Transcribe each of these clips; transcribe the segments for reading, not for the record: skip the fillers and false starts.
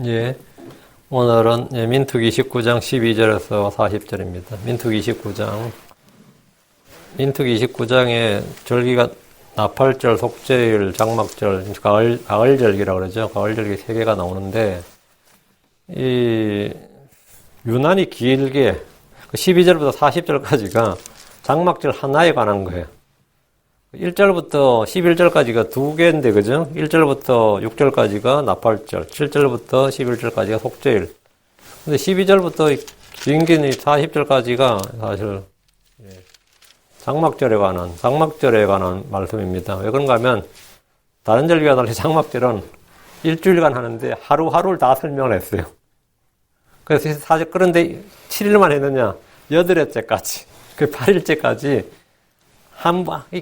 예, 오늘은 민투기 19장 12절에서 40절입니다. 민투기 29장. 민투기 29장에 절기가 나팔절, 속죄일, 장막절, 가을절기라고 그러죠. 가을절기 3개가 나오는데, 유난히 길게, 12절부터 40절까지가 장막절 하나에 관한 거예요. 1절부터 11절까지가 2개인데, 그죠? 1절부터 6절까지가 나팔절, 7절부터 11절까지가 속죄일. 근데 12절부터 긴긴 40절까지가 사실, 장막절에 관한 말씀입니다. 왜 그런가 하면, 다른 절기와 달리 장막절은 일주일간 하는데 하루하루를 다 설명을 했어요. 그래서 사실 그런데 7일만 했느냐? 8회째까지, 그 8일째까지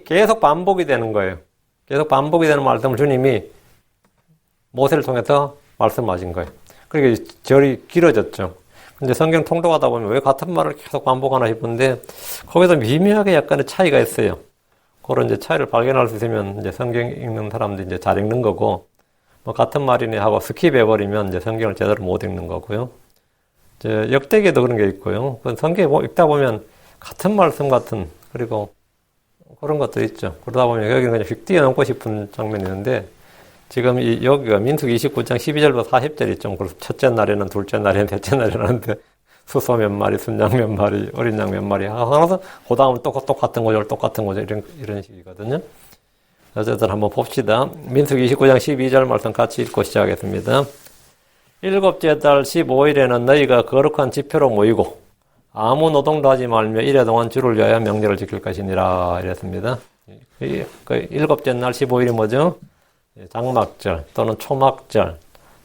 계속 반복이 되는 거예요. 계속 반복이 되는 말씀을 주님이 모세를 통해서 말씀하신 거예요. 그러니까 절이 길어졌죠. 근데 성경 통독하다 보면 왜 같은 말을 계속 반복하나 싶은데, 거기서 미묘하게 약간의 차이가 있어요. 그런 이제 차이를 발견할 수 있으면 이제 성경 읽는 사람들이 이제 잘 읽는 거고, 뭐 같은 말이네 하고 스킵해버리면 이제 성경을 제대로 못 읽는 거고요. 이제 역대기에도 그런 게 있고요. 성경 읽다 보면 같은 말씀 같은, 그리고 그런 것도 있죠. 그러다 보면 여기는 그냥 휙 뛰어넘고 싶은 장면이 있는데, 지금 여기가 민수기 29장 12절부터 40절이 좀, 첫째 날에는, 둘째 날에는, 셋째 날에는 하는데, 수소 몇 마리, 순양 몇 마리, 어린 양 몇 마리 하면서, 그 다음은 똑같은 구절, 이런 식이거든요. 어쨌든 한번 봅시다. 민수기 29장 12절 말씀 같이 읽고 시작하겠습니다. 일곱째 달 15일에는 너희가 거룩한 지표로 모이고, 아무 노동도 하지 말며 이래 동안 주를 위하여 명절을 지킬 것이니라 이랬습니다. 일곱째 날 15일이 뭐죠? 장막절 또는 초막절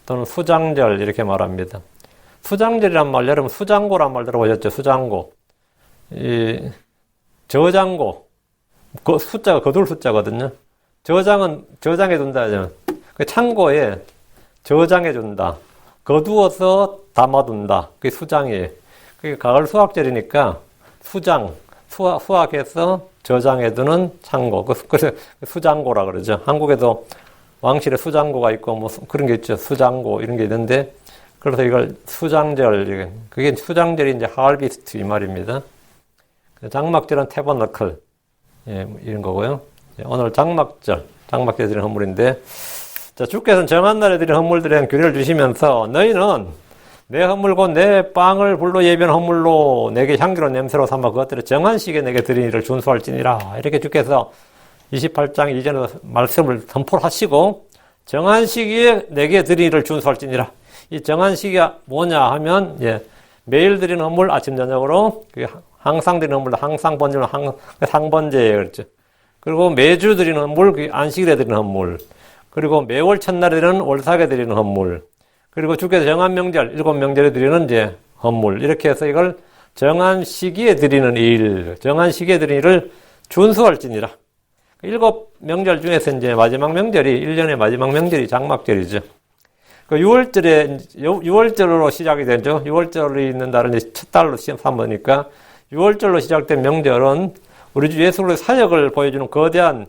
또는 수장절 이렇게 말합니다. 수장절이란 말, 여러분 수장고란 말 들어보셨죠? 수장고. 저장고. 그 숫자가 거둘 숫자거든요. 저장해 둔다 하죠. 그 창고에 저장해 준다. 거두어서 담아둔다. 그게 수장이에요. 그게 가을 수확절이니까 수확해서 저장해두는 창고. 그래서 수장고라 그러죠. 한국에도 왕실에 수장고가 있고 뭐 그런 게 있죠. 수장고 이런 게 있는데, 그래서 이걸 수장절, 그게 수장절이 이제 하얼비스트 이 말입니다. 장막절은 태버너클 이런 거고요. 오늘 장막절 드리는 헌물인데, 자, 주께서는 정한 날에 드린 헌물들에 대한 규례를 주시면서 너희는 내 헌물 곧 내 빵을 불로 예비한 헌물로 내게 향기로운 냄새로 삼아 그것들을 정한 시기에 내게 드린 일을 준수할지니라. 이렇게 주께서 28장 이전에 말씀을 선포를 하시고, 정한 시기에 내게 드린 일을 준수할지니라. 이 정한 시기가 뭐냐 하면, 매일 드리는 헌물 아침 저녁으로, 항상 드리는 헌물, 항상 번제는 상번제예요. 그렇죠. 그리고 매주 드리는 헌물, 안식일에 드리는 헌물. 그리고 매월 첫날에 드리는 월삭에 드리는 헌물. 그리고 주께서 정한 명절, 7명절에 드리는 이제 헌물. 이렇게 해서 이걸 정한 시기에 드리는 일, 정한 시기에 드리는 일을 준수할지니라. 7명절 중에서 이제 마지막 명절이, 1년의 마지막 명절이 장막절이죠. 그 6월절로 시작이 되죠. 6월절이 있는 달은 이제 첫 달로 삼으니까 6월절로 시작된 명절은 우리 주 예수 그리스도의 사역을 보여주는 거대한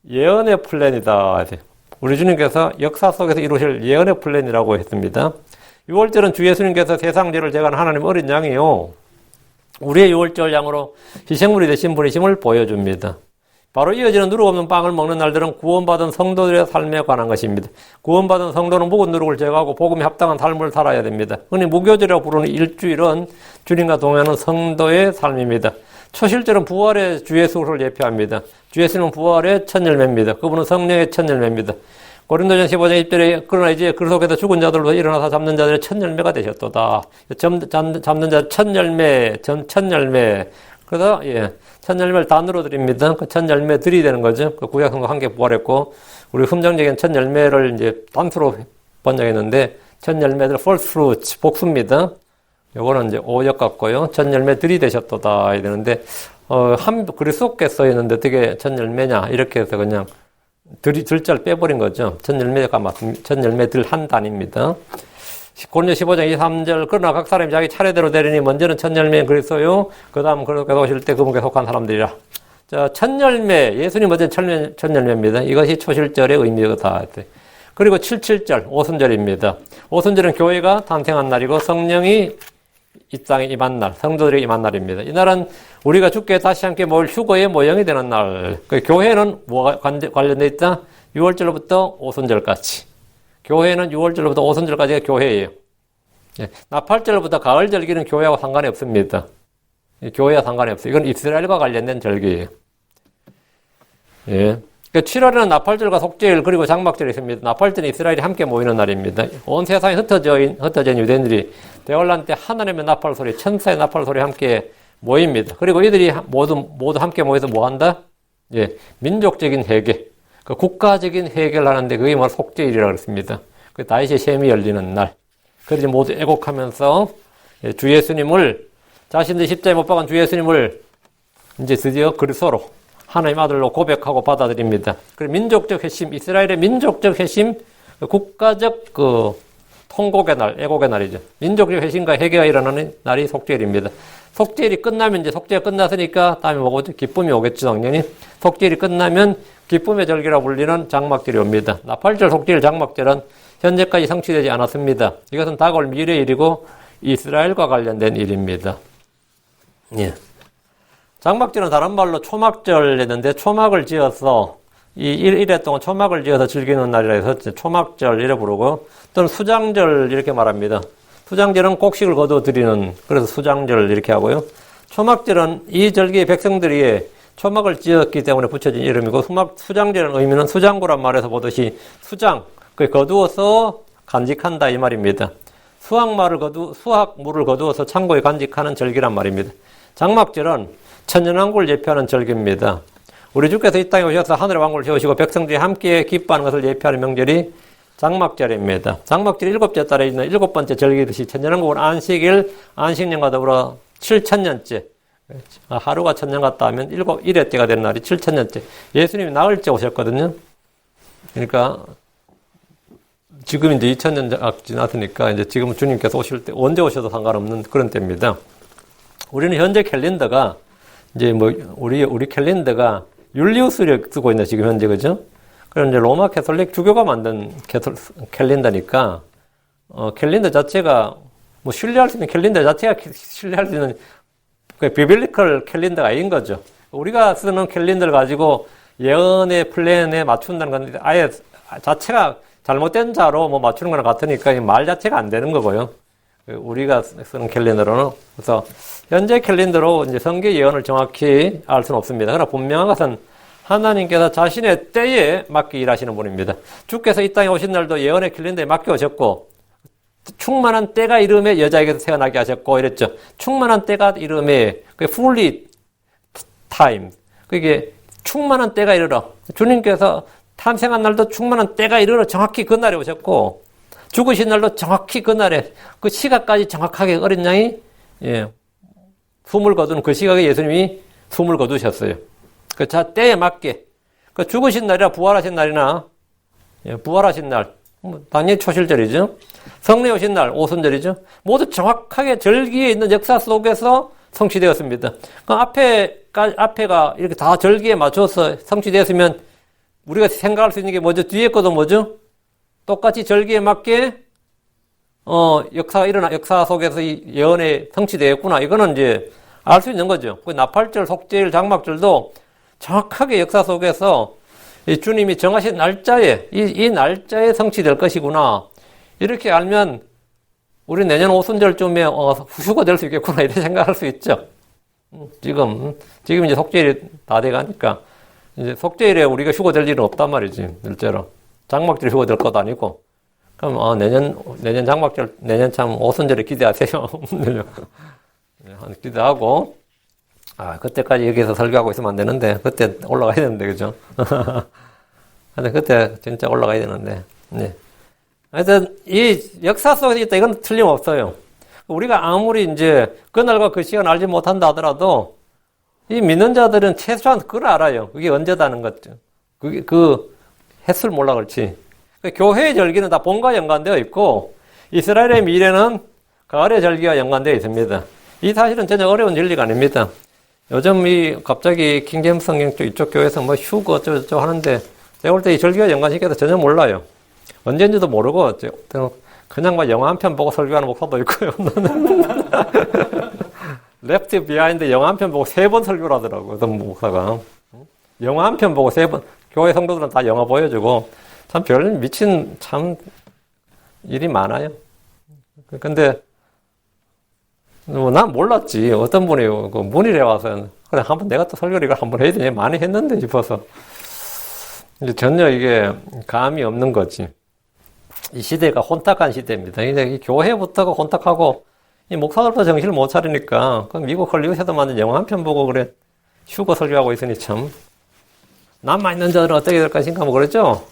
예언의 플랜이다. 우리 주님께서 역사 속에서 이루실 예언의 플랜이라고 했습니다. 6월절은 주 예수님께서 세상 죄를 제거한 하나님 어린 양이요, 우리의 6월절 양으로 희생물이 되신 분이심을 보여줍니다. 바로 이어지는 누룩 없는 빵을 먹는 날들은 구원받은 성도들의 삶에 관한 것입니다. 구원받은 성도는 묵은 누룩을 제거하고 복음에 합당한 삶을 살아야 됩니다. 흔히 무교절이라고 부르는 일주일은 주님과 동행하는 성도의 삶입니다. 초실절은 부활의 주 예수를 예표합니다. 주 예수는 부활의 첫 열매입니다. 그분은 성령의 첫 열매입니다. 고린도전 15장 10절에 그러나 이제 그 속에서 죽은 자들로 일어나서 잡는 자들의 첫 열매가 되셨도다. 잡는 자 첫 열매. 그래서 첫 열매를 단으로 드립니다. 그 첫 열매 들이 되는 거죠. 그 구약성도 한 개 부활했고, 우리 흠정적인 첫 열매를 이제 단수로 번역했는데, 첫 열매들 first fruits 복수입니다. 요거는 이제 오역 같고요. 첫 열매 들이 되셨도다. 이러는데, 그리스도께 써 있는데 어떻게 첫 열매냐? 이렇게 해서 그냥 들자를 빼버린 거죠. 첫 열매가 맞습니다. 첫 열매 들 한 단입니다. 고린도 15장 23절 그러나 각 사람이 자기 차례대로 되리니 먼저는 첫 열매인 그리스도요, 그 다음 그리스도께서 오실 때 그분께 속한 사람들이라. 자, 첫 열매, 예수님 먼저 첫 열매입니다. 이것이 초실절의 의미가 다. 그리고 77절, 오순절입니다. 오순절은 교회가 탄생한 날이고 성령이 이 땅에 임한 날, 성도들이 임한 날입니다. 이날은 우리가 주께 다시 함께 모일 휴거의 모형이 되는 날. 그 교회는 뭐가 관련되어 있다? 6월절부터 오순절까지. 교회는 6월절부터 오순절까지가 교회예요. 예, 나팔절부터 가을 절기는 교회하고 상관이 없습니다. 교회와 상관이 없어요. 이건 이스라엘과 관련된 절기예요. 예. 7월에는 나팔절과 속죄일 그리고 장막절이 있습니다. 나팔절은 이스라엘이 함께 모이는 날입니다. 온 세상에 흩어진 유대인들이 대환란 때 하나님의 나팔 소리, 천사의 나팔 소리 함께 모입니다. 그리고 이들이 모두 함께 모여서 뭐 한다? 예, 민족적인 회개, 그 국가적인 회개를 하는데 그게 뭐 속죄일이라고 그랬습니다. 그 다윗의 셈이 열리는 날. 그래서 모두 애곡하면서 주 예수님을 자신들이 십자가에 못 박은 주 예수님을 이제 드디어 그리스도로 하나님 아들로 고백하고 받아들입니다. 그리고 민족적 회심, 이스라엘의 민족적 회심, 국가적 통곡의 날, 애곡의 날이죠. 민족적 회심과 회개가 일어나는 날이 속죄일입니다. 속죄일이 끝나면 이제 속죄가 끝났으니까 다음에 뭐겠죠? 기쁨이 오겠죠, 당연히. 속죄일이 끝나면 기쁨의 절기라 불리는 장막절이 옵니다. 나팔절, 속죄일, 장막절은 현재까지 성취되지 않았습니다. 이것은 다가올 미래의 일이고 이스라엘과 관련된 일입니다. 예. 장막절은 다른 말로 초막절 했는데 초막을 지어서 이 1회 동안 초막을 지어서 즐기는 날이라 해서 초막절 이래 부르고 또는 수장절 이렇게 말합니다. 수장절은 곡식을 거두어 드리는 그래서 수장절 이렇게 하고요. 초막절은 이 절기의 백성들이 초막을 지었기 때문에 붙여진 이름이고 수장절의 의미는 수장고란 말에서 보듯이 수장, 그 거두어서 간직한다 이 말입니다. 수확물을 거두어서 창고에 간직하는 절기란 말입니다. 장막절은 천년왕국을 예표하는 절기입니다. 우리 주께서 이 땅에 오셔서 하늘의 왕국을 세우시고 백성들이 함께 기뻐하는 것을 예표하는 명절이 장막절입니다. 장막절 7째 달에 있는 7번째 절기듯이 천년왕국은 안식일, 안식년과 더불어 7천년째. 하루가 천년 같다 하면 1회 때가 되는 날이 7천년째. 예수님이 나흘째 오셨거든요. 그러니까 지금 이제 2000년 지났으니까 이제 지금 주님께서 오실 때 언제 오셔도 상관없는 그런 때입니다. 우리는 현재 캘린더가 이제 우리 캘린더가 율리우스를 쓰고 있는 지금 현재 그죠? 그럼 이제 로마 캐톨릭 주교가 만든 캘린더니까 캘린더 자체가 신뢰할 수 있는 캘린더 자체가 신뢰할 수 있는 그 비빌리컬 캘린더가 아닌 거죠. 우리가 쓰는 캘린더를 가지고 예언의 플랜에 맞춘다는 건데 아예 자체가 잘못된 자로 맞추는 거랑 같으니까 이 말 자체가 안 되는 거고요. 우리가 쓰는 캘린더로는. 그래서 현재 캘린더로 이제 성경 예언을 정확히 알 수는 없습니다. 그러나 분명한 것은 하나님께서 자신의 때에 맞게 일하시는 분입니다. 주께서 이 땅에 오신 날도 예언의 캘린더에 맞게 오셨고 충만한 때가 이름에 여자에게서 태어나게 하셨고 이랬죠. 충만한 때가 이름에 fully time. 그게 충만한 때가 이르러 주님께서 탄생한 날도 충만한 때가 이르러 정확히 그 날에 오셨고 죽으신 날도 정확히 그 날에 그 시각까지 정확하게 어린 양이 숨을 거두는 그 시각에 예수님이 숨을 거두셨어요. 그 때에 맞게 그 죽으신 날이나 부활하신 날이나 부활하신 날 당연히 초실절이죠. 성례 오신 날 오순절이죠. 모두 정확하게 절기에 있는 역사 속에서 성취되었습니다. 그 앞에가 이렇게 다 절기에 맞춰서 성취되었으면 우리가 생각할 수 있는 게 뭐죠? 뒤에 것도 뭐죠? 똑같이 절기에 맞게 역사 속에서 이 예언에 성취되었구나. 이거는 이제 알 수 있는 거죠. 그 나팔절, 속죄일, 장막절도 정확하게 역사 속에서 이 주님이 정하신 날짜에 이 날짜에 성취될 것이구나. 이렇게 알면 우리 내년 오순절쯤에 휴가 될 수 있겠구나 이렇게 생각할 수 있죠. 지금 이제 속죄일이 다 돼가니까 이제 속죄일에 우리가 휴가될 일은 없단 말이지. 실제로 장막절 휴가될 것도 아니고. 그럼 내년 장막절, 내년 참 오순절에 기대하세요. 기대하고 그때까지 여기서 설교하고 있으면 안 되는데 그때 올라가야 되는데 그죠? 근데 그때 진짜 올라가야 되는데. 네. 하여튼 이 역사 속에 있다 이건 틀림없어요. 우리가 아무리 이제 그날과 그 시간 알지 못한다 하더라도 이 믿는 자들은 최소한 그걸 알아요. 그게 언제다는 거죠. 그 횟수를 몰라 그렇지. 교회의 절기는 다 봄과 연관되어 있고 이스라엘의 미래는 가을의 절기와 연관되어 있습니다. 이 사실은 전혀 어려운 진리가 아닙니다. 요즘 갑자기 킹제임스 성경 쪽 이쪽 교회에서 휴거 어쩌고 하는데 제가 볼 때 이 절기와 연관시켜서 전혀 몰라요. 언제인지도 모르고 그냥 막 영화 한 편 보고 설교하는 목사도 있고요. Left Behind 영화 한 편 보고 3번 설교를 하더라고요. 어떤 목사가. 영화 한 편 보고 3번, 교회 성도들은 다 영화 보여주고, 참 별 미친 참 일이 많아요. 근데, 난 몰랐지. 어떤 분이 그 문의를 해와서, 그래, 한번 내가 또 설교를 이걸 한번 해야 되냐. 많이 했는데 싶어서. 이제 전혀 이게 감이 없는 거지. 이 시대가 혼탁한 시대입니다. 이제 이 교회부터가 혼탁하고, 이 목사들부터 정신을 못 차리니까, 그 미국 헐리우드에서 만든 영화 한 편 보고 그래, 휴거 설교하고 있으니 참, 남아 있는 자들은 어떻게 될 것인가 뭐 그러죠?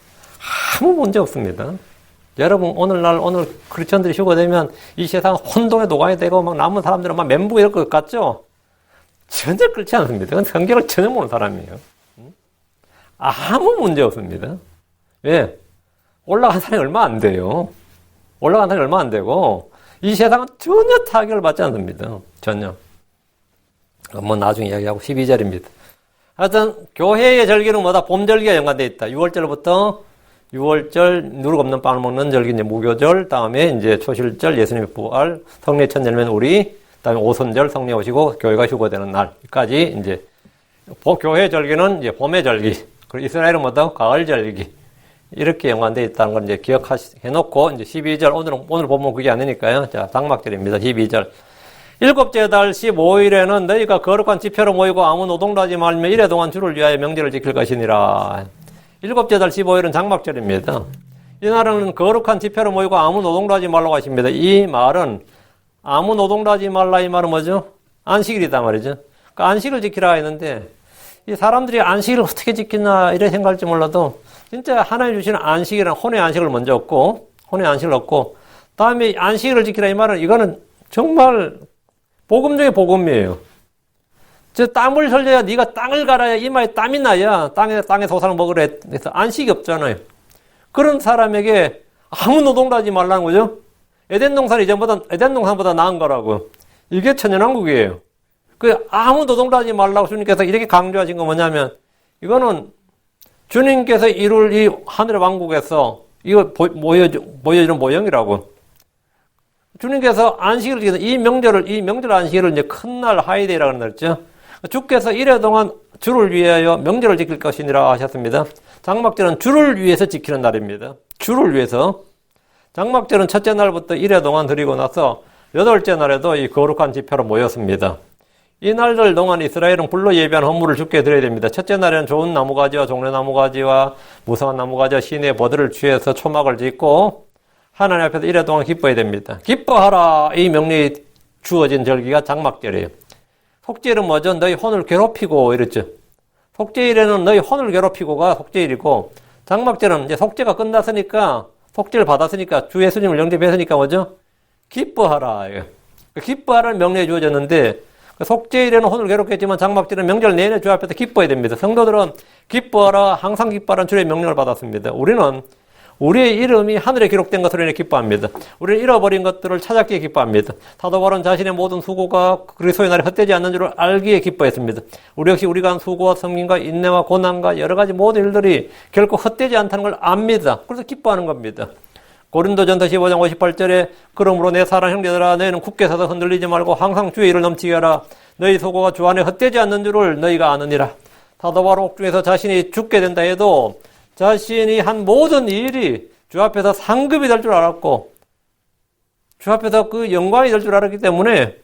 아무 문제 없습니다. 여러분, 오늘 크리스천들이 휴거되면 이 세상 혼돈에 녹아야 되고, 막 남은 사람들은 막 멘붕 이럴 것 같죠? 전혀 그렇지 않습니다. 그건 성경을 전혀 모르는 사람이에요. 아무 문제 없습니다. 왜? 올라간 사람이 얼마 안 돼요. 올라간 사람이 얼마 안 되고, 이 세상은 전혀 타격을 받지 않습니다. 전혀. 뭐 나중에 이야기하고 12절입니다. 하여튼 교회의 절기는 뭐다? 봄절기가 연관되어 있다. 6월절부터 6월절 누룩 없는 빵을 먹는 절기 이제 무교절, 다음에 이제 초실절 예수님의 부활, 성례 첫 열매는 우리, 다음에 오순절 성례 오시고 교회가 휴거되는 날까지 이제 교회 절기는 이제 봄의 절기, 그리고 이스라엘은 뭐다? 가을 절기. 이렇게 연관되어 있다는 걸 이제 기억해놓고, 이제 12절, 오늘 보면 그게 아니니까요. 자, 장막절입니다. 12절. 일곱째 달 15일에는 너희가 거룩한 지표로 모이고 아무 노동도 하지 말며 이래 동안 주를 위하여 명제를 지킬 것이니라. 일곱째 달 15일은 장막절입니다. 이날은 거룩한 지표로 모이고 아무 노동도 하지 말라고 하십니다. 이 말은 아무 노동도 하지 말라 이 말은 뭐죠? 안식일이다 말이죠. 그러니까 안식을 지키라 했는데 이 사람들이 안식일을 어떻게 지키나 이래 생각할지 몰라도 진짜 하나님 주시는 안식이란 혼의 안식을 먼저 얻고 혼의 안식을 얻고 다음에 안식일을 지키라 이 말은 이거는 정말 복음 중에 복음이에요. 저 땀을 흘려야 네가 땅을 갈아야 이마에 땀이 나야 땅에 소산을 먹으라 해서 안식이 없잖아요. 그런 사람에게 아무 노동도 하지 말라는 거죠. 에덴 동산보다 나은 거라고. 이게 천연왕국이에요. 그 아무 노동도 하지 말라고 주님께서 이렇게 강조하신 건 뭐냐면 이거는 주님께서 이룰 이 하늘의 왕국에서 이거 보여주는 모형이라고. 주님께서 안식을 지키는 이 명절 안식일을 이제 큰 날 하이데이라고 그랬죠. 주께서 이래 동안 주를 위하여 명절을 지킬 것이니라 하셨습니다. 장막절은 주를 위해서 지키는 날입니다. 주를 위해서. 장막절은 첫째 날부터 이래 동안 드리고 나서 여덟째 날에도 이 거룩한 지표로 모였습니다. 이 날들 동안 이스라엘은 불로 예비한 헌물을 주께 드려야 됩니다. 첫째 날에는 좋은 나무가지와 종려나무가지와 무성한 나무가지와 시내의 버들을 취해서 초막을 짓고 하나님 앞에서 이래 동안 기뻐해야 됩니다. 기뻐하라 이 명령이 주어진 절기가 장막절이에요. 속죄일은 뭐죠? 너희 혼을 괴롭히고 이랬죠. 속죄일에는 너희 혼을 괴롭히고가 속죄일이고 장막절은 이제 속죄가 끝났으니까 속죄를 받았으니까 주 예수님을 영접했으니까 뭐죠? 기뻐하라. 기뻐하라는 명령이 주어졌는데 속죄일에는 혼을 괴롭겠지만 장막절은 명절 내내 주 앞에서 기뻐해야 됩니다. 성도들은 기뻐하라 항상 기뻐하라는 주의 명령을 받았습니다. 우리는 우리의 이름이 하늘에 기록된 것으로 인해 기뻐합니다. 우리는 잃어버린 것들을 찾았기에 기뻐합니다. 사도 바울은 자신의 모든 수고가 그리스도의 날에 헛되지 않는 줄을 알기에 기뻐했습니다. 우리 역시 우리가 한 수고와 섬김과 인내와 고난과 여러 가지 모든 일들이 결코 헛되지 않다는 걸 압니다. 그래서 기뻐하는 겁니다. 고린도전서 15장 58절에 그러므로 내 사랑 형제들아 너희는 굳게 서서 흔들리지 말고 항상 주의 일을 넘치게 하라. 너희 수고가 주 안에 헛되지 않는 줄을 너희가 아느니라. 사도 바울 옥중에서 자신이 죽게 된다 해도 자신이 한 모든 일이 주 앞에서 상급이 될 줄 알았고 주 앞에서 그 영광이 될 줄 알았기 때문에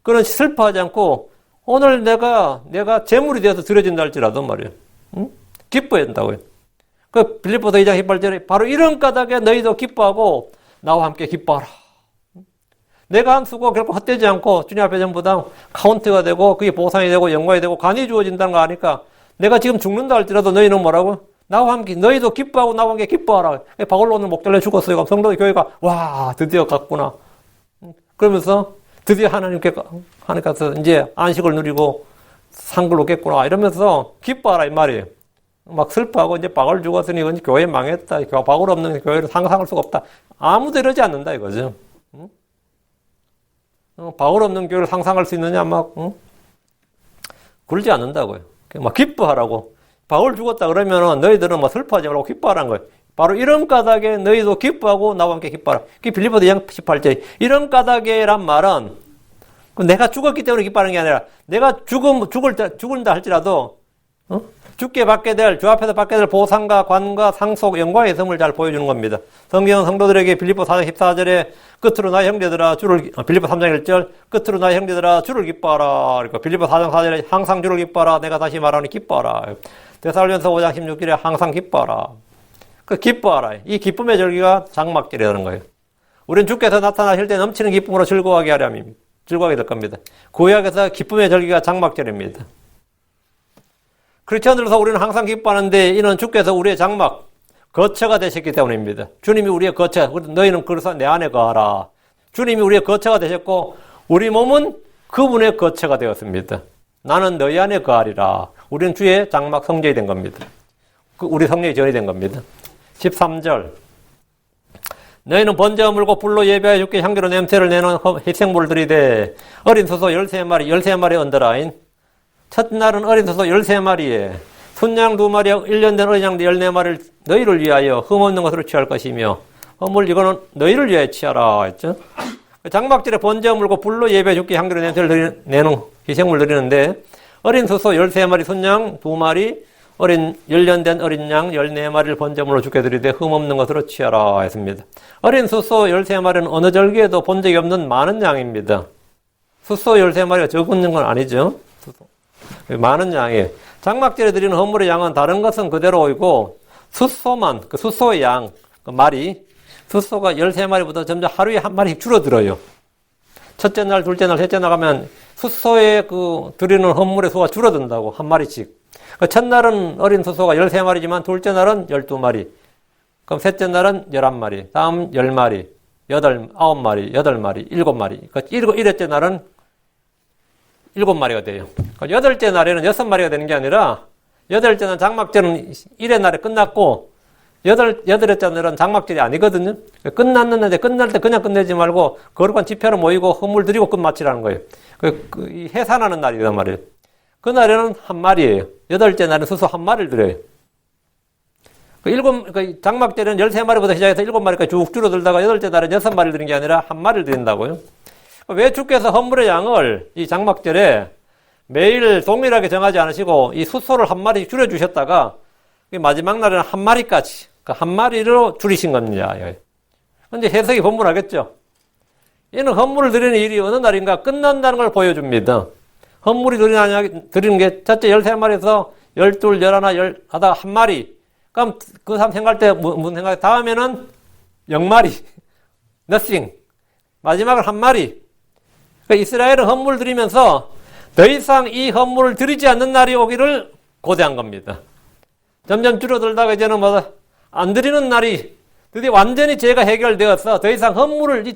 그는 슬퍼하지 않고 오늘 내가 재물이 되어서 드려진다 할지라도 말이에요. 응? 기뻐해야 된다고요. 그 빌립보서 2장 18절에 바로 이런 까닭에 너희도 기뻐하고 나와 함께 기뻐하라. 내가 한 수고가 결코 헛되지 않고 주님 앞에 전부 다 카운트가 되고 그게 보상이 되고 영광이 되고 간이 주어진다는 거 아니까 내가 지금 죽는다 할지라도 너희는 뭐라고? 나와 함께 너희도 기뻐하고 나와 함께 기뻐하라. 바울로 오늘 목절에 죽었어요. 성도 교회가 와 드디어 갔구나. 그러면서 드디어 하나님께서 이제 안식을 누리고 상급을 얻겠구나 이러면서 기뻐하라 이 말이에요. 막 슬퍼하고 이제 바울 죽었으니 이건 교회 망했다. 바울 없는 교회를 상상할 수가 없다. 아무도 이러지 않는다 이거죠. 바울 없는 교회를 상상할 수 있느냐 막 그러지 않는다고요. 막 기뻐하라고. 바울 죽었다 그러면은 너희들은 막 슬퍼하지 말고 기뻐하라는 거예요. 바로 이런 까닭에 너희도 기뻐하고 나와 함께 기뻐하라. 그게 빌립보서 2장 18절. 이런 까닭에란 말은 내가 죽었기 때문에 기뻐하는 게 아니라 내가 죽는다 할지라도 죽게 받게 될, 주 앞에서 받게 될 보상과 관과 상속, 영광의 성을 잘 보여주는 겁니다. 성경은 성도들에게 빌립보 4장 14절에 끝으로 나의 형제들아 빌립보 3장 1절 끝으로 나의 형제들아 주를 기뻐하라. 그러니까 빌립보 4장 4절에 항상 주를 기뻐하라. 내가 다시 말하니 기뻐하라. 데살로니가서 5장 16절에 항상 기뻐하라. 그 기뻐하라. 이 기쁨의 절기가 장막절이라는 거예요. 우리는 주께서 나타나실 때 넘치는 기쁨으로 즐거워하게 하려 합니다. 즐거워하게 될 겁니다. 구약에서 기쁨의 절기가 장막절입니다. 크리스천들로서 우리는 항상 기뻐하는데 이는 주께서 우리의 장막, 거처가 되셨기 때문입니다. 주님이 우리의 거처, 너희는 그래서 내 안에 거하라. 주님이 우리의 거처가 되셨고 우리 몸은 그분의 거처가 되었습니다. 나는 너희 안에 거하리라. 우리는 주의 장막 성전이 된 겁니다. 우리 성령이 전이 된 겁니다. 13절 너희는 번제와 물고 불로 예배하여 주께 향기로 냄새를 내는 희생물을 드리되 어린 소소 13마리 언더라인 첫날은 어린 소소 13마리에 순양 2마리와 1년 된 어린 양 14마리를 너희를 위하여 흠없는 것으로 취할 것이며 허물 이거는 너희를 위하여 취하라 했죠. 장막절에 번제와 물고 불로 예배하여 주께 향기로 냄새를 내는 희생물 드리는데 어린 소소 13마리 순양 2마리 어린 1년 된 어린 양 14마리를 번제물로 주께 드리되 흠없는 것으로 취하라 했습니다. 어린 숫소 13마리는 어느 절기에도 본 적이 없는 많은 양입니다. 숫소 13마리가 적은 건 아니죠. 많은 양이에요. 장막절에 드리는 헌물의 양은 다른 것은 그대로이고 숫소만, 그 숫소의 양, 그 말이 숫소가 13마리보다 점점 하루에 한 마리씩 줄어들어요. 첫째 날, 둘째 날, 셋째 날 가면 숫소에 드리는 헌물의 수가 줄어든다고 한 마리씩. 첫날은 어린 숫소가 13마리지만 둘째 날은 12마리. 그럼 셋째 날은 11마리. 다음 10마리, 9마리, 8마리, 7마리. 일회째 날은 7마리가 돼요. 여덟째 날에는 6마리가 되는 게 아니라 여덟째 날 장막절은 1회 날에 끝났고 여덟째 날은 장막절이 아니거든요. 끝났는데 끝날 때 그냥 끝내지 말고 거룩한 집회로 모이고 헌물 드리고 끝마치라는 거예요. 해산하는 날이란 말이에요. 그날에는 한 마리예요. 여덟째 날은 수소 한 마리를 드려요. 장막절에는 13마리부터 시작해서 7마리까지 쭉 줄어들다가 여덟째 날은 6마리를 드리는 게 아니라 한 마리를 드린다고요. 왜 주께서 헌물의 양을 이 장막절에 매일 동일하게 정하지 않으시고 이 숫소를 한 마리 줄여주셨다가 마지막 날에는 한 마리까지, 한 마리로 줄이신 겁니다. 근데 해석이 번분하겠죠? 이는 헌물을 드리는 일이 어느 날인가 끝난다는 걸 보여줍니다. 헌물이 드리는 게 첫째 13마리에서 12, 11, 하다가 한 마리. 그럼 그 사람 생각할 때 무슨 생각해? 다음에는 0마리. nothing. 마지막은 한 마리. 그러니까 이스라엘은 헌물 드리면서 더 이상 이 헌물을 드리지 않는 날이 오기를 고대한 겁니다. 점점 줄어들다가 이제는 안 드리는 날이 드디어 완전히 죄가 해결되어서 더 이상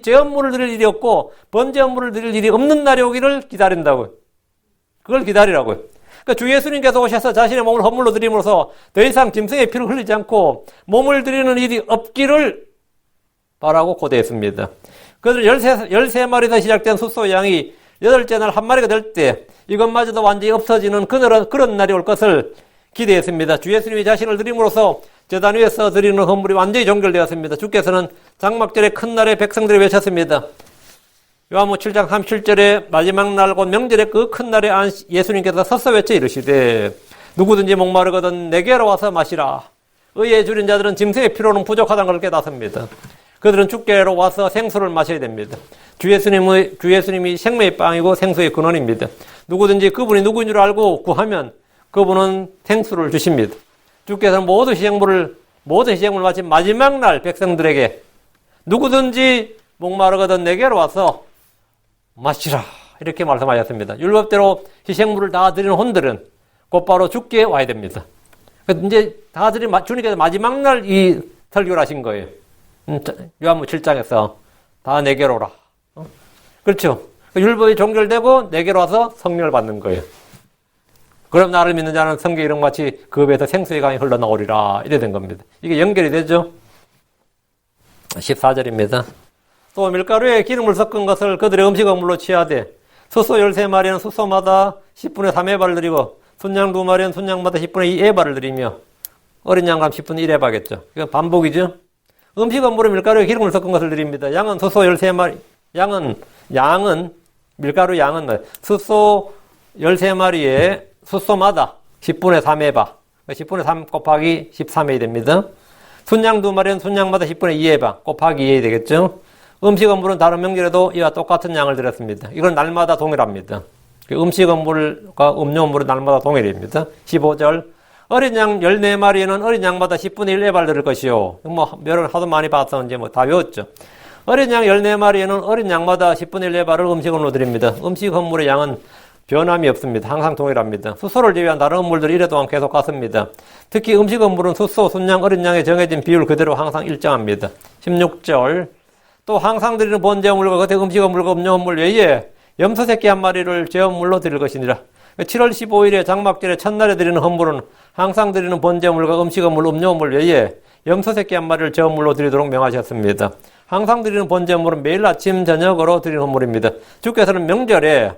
제 헌물을 드릴 일이 없고 번제 헌물을 드릴 일이 없는 날이 오기를 기다린다고요. 그걸 기다리라고요. 그러니까 주 예수님께서 오셔서 자신의 몸을 헌물로 드림으로써 더 이상 짐승의 피를 흘리지 않고 몸을 드리는 일이 없기를 바라고 고대했습니다. 그들 13마리에서 시작된 숫소의 양이 8째 날 한 마리가 될 때 이것마저도 완전히 없어지는 그런 날이 올 것을 기대했습니다. 주 예수님이 자신을 드림으로써 제단 위에서 드리는 헌물이 완전히 종결되었습니다. 주께서는 장막절의 큰 날에 백성들이 외쳤습니다. 요한복음 7장 37절에 마지막 날 곧 명절의 그 큰 날에 예수님께서 서서 외쳐 이르시되 누구든지 목마르거든 내게로 와서 마시라. 의에 줄인 자들은 짐승의 피로는 부족하다는 걸 깨닫습니다. 그들은 주께로 와서 생수를 마셔야 됩니다. 주 예수님이 생명의 빵이고 생수의 근원입니다. 누구든지 그분이 누구인 줄 알고 구하면 그분은 생수를 주십니다. 주께서는 모든 희생물을 마친 마지막 날 백성들에게 누구든지 목마르거든 내게로 와서 마시라 이렇게 말씀하셨습니다. 율법대로 희생물을 다 드리는 혼들은 곧바로 주께 와야 됩니다. 이제 다 주님께서 마지막 날 이 설교를 하신 거예요. 요한복음 7장에서 다 내게로 오라. 그렇죠. 율법이 종결되고 내게로 와서 성령을 받는 거예요. 그럼 나를 믿는 자는 성경 이름 같이 그 배에서 생수의 강이 흘러나오리라. 이래 된 겁니다. 이게 연결이 되죠. 14절입니다. 또 밀가루에 기름을 섞은 것을 그들의 음식물로 취하되 숫소 13마리는 숫소마다 10분의 3에바를 드리고 순양 2마리는 순양마다 10분의 2에바를 드리며 어린 양감 10분의 1 해봐겠죠. 이건 반복이죠. 음식 업무로 밀가루에 기름을 섞은 것을 드립니다. 양은 숫소 13마리, 양은 밀가루 양은 숫소 13마리에 숫소마다 10분의 3 해봐. 10분의 3 곱하기 13이 됩니다. 순양 2마리는 순양마다 10분의 2 해봐. 곱하기 2이 되겠죠. 음식 업무는 다른 명절에도 이와 똑같은 양을 드렸습니다. 이건 날마다 동일합니다. 음식 업무과 음료 업무는 날마다 동일입니다. 15절. 어린 양 14마리에는 어린 양마다 10분의 1 해발 들을 것이요. 하도 많이 봤었는지 다 외웠죠. 어린 양 14마리에는 어린 양마다 10분의 1 해발을 음식 업무로 드립니다. 음식 업무의 양은 변함이 없습니다. 항상 동일합니다. 숫소를 제외한 다른 업무들은 1회 동안 계속 같습니다. 특히 음식 업무는 숫소, 순양, 어린 양에 정해진 비율 그대로 항상 일정합니다. 16절. 또 항상 드리는 번제 업물과 겉에 음식 업물과 음료 업물 외에 염소 새끼 한 마리를 제업물로 드릴 것이니라. 7월 15일에 장막절에 첫날에 드리는 헌물은 항상 드리는 번제 업물과 음식 업물, 음료 업물 외에 염소 새끼 한 마리를 제업물로 드리도록 명하셨습니다. 항상 드리는 번제 업물은 매일 아침 저녁으로 드리는 헌물입니다. 주께서는 명절에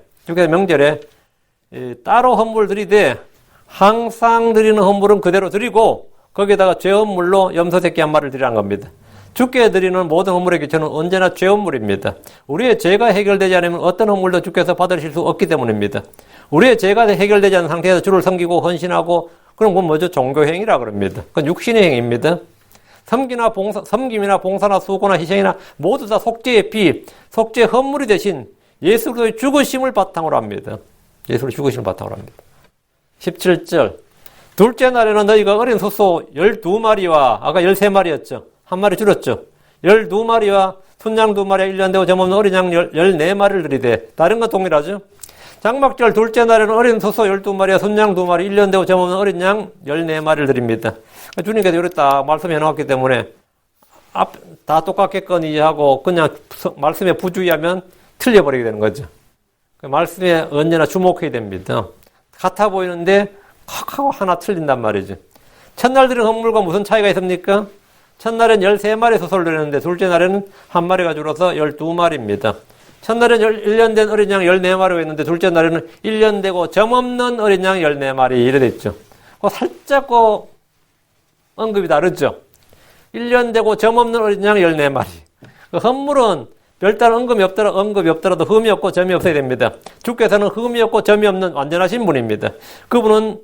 따로 헌물 드리되 항상 드리는 헌물은 그대로 드리고 거기에다가 제헌물로 염소 새끼 한 마리를 드리라는 겁니다. 주께 드리는 모든 헌물의 기초는 언제나 죄헌물입니다. 우리의 죄가 해결되지 않으면 어떤 헌물도 주께서 받으실 수 없기 때문입니다. 우리의 죄가 해결되지 않은 상태에서 주를 섬기고 헌신하고 그런 건 뭐죠? 종교행위라 그럽니다. 그건 육신의 행위입니다. 섬김이나 봉사나 수고나 희생이나 모두 다 속죄의 피, 속죄의 헌물이 대신 예수 그리스도의 죽으심을 바탕으로 합니다. 예수의 죽으심을 바탕으로 합니다. 17절. 둘째 날에는 너희가 어린 숫소 12마리와 아까 13마리였죠. 한 마리 줄였죠. 12마리와 순양 2마리와 1년 되고 점없는 어린 양 14마리를 드리되 다른 건 동일하죠. 장막절 둘째 날에는 어린 숫소 12마리와 순양 2마리 1년 되고 점없는 어린 양 14마리를 드립니다. 주님께서 이렇게 딱 말씀해 놓았기 때문에 다 똑같겠거니 하고 그냥 말씀에 부주의하면 틀려버리게 되는 거죠. 말씀에 언제나 주목해야 됩니다. 같아 보이는데 하고 하나 틀린단 말이죠. 첫날 드린 헌물과 무슨 차이가 있습니까? 첫날엔 13마리 숫소를 드렸는데 둘째 날에는 한 마리가 줄어서 12마리입니다. 첫날엔 1년 된 어린 양 14마리가 있는데 둘째 날에는 1년 되고 점없는 어린 양 14마리 이래 됐죠. 살짝 언급이 다르죠. 1년 되고 점없는 어린 양 14마리. 헌물은 별다른 언급이 없더라도 흠이 없고 점이 없어야 됩니다. 주께서는 흠이 없고 점이 없는 완전하신 분입니다. 그분은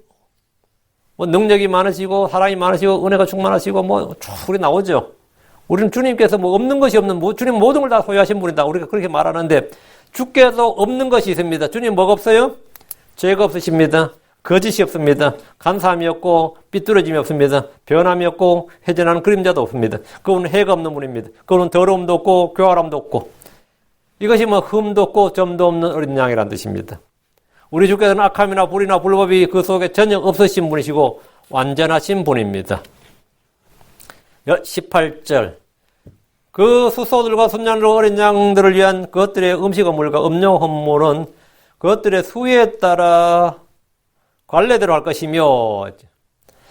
능력이 많으시고 사랑이 많으시고 은혜가 충만하시고 줄이 나오죠. 우리는 주님께서 없는 것이 없는 주님 모든 걸 다 소유하신 분이다. 우리가 그렇게 말하는데 주께서 없는 것이 있습니다. 주님 뭐가 없어요? 죄가 없으십니다. 거짓이 없습니다. 간사함이 없고 삐뚤어짐이 없습니다. 변함이 없고 회전하는 그림자도 없습니다. 그분은 해가 없는 분입니다. 그분은 더러움도 없고 교활함도 없고 이것이 흠도 없고 점도 없는 어린 양이라는 뜻입니다. 우리 주께서는 악함이나 불이나 불법이 그 속에 전혀 없으신 분이시고 완전하신 분입니다. 18절. 그 숫소들과 순양들 어린 양들을 위한 그것들의 음식 헌물과 음료 헌물은 그것들의 수에 따라 관례대로 할 것이며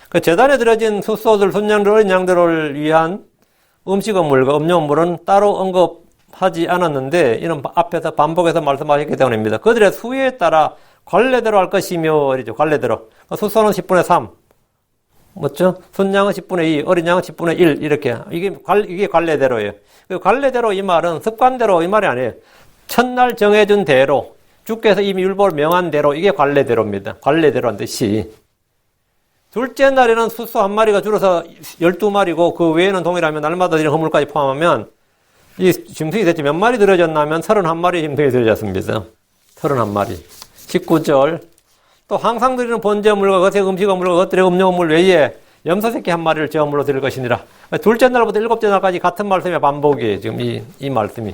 그 제단에 드려진 숫소들, 순양들, 어린 양들을 위한 음식 헌물과 음료 헌물은 따로 언급하지 않았는데 이는 앞에서 반복해서 말씀하셨기 때문입니다. 그들의 수에 따라 관례대로 할 것이며 이죠. 관례대로. 숫소는 10분의 3. 맞죠? 순양은 10분의 2, 어린 양은 10분의 1 이렇게. 이게 관례대로예요. 관례대로 이 말은 습관대로 이 말이 아니에요. 첫날 정해준 대로 주께서 이미 율법을 명한 대로 이게 관례대로입니다. 관례대로란 뜻이. 둘째 날에는 숫소 한 마리가 줄어서 12마리고 그 외에는 동일하면 날마다 드리는 헌물까지 포함하면 이 짐승이 대체 몇 마리 들어졌냐면 31마리 짐승이 들어졌습니다. 31마리. 19절. 또 항상 드리는 번제 헌물과 겉의 음식 헌물과 겉들의 음료 헌물 외에 염소 새끼 한 마리를 제헌물로 드릴 것이니라. 둘째 날부터 일곱째 날까지 같은 말씀의 반복이에요. 지금 이 말씀이.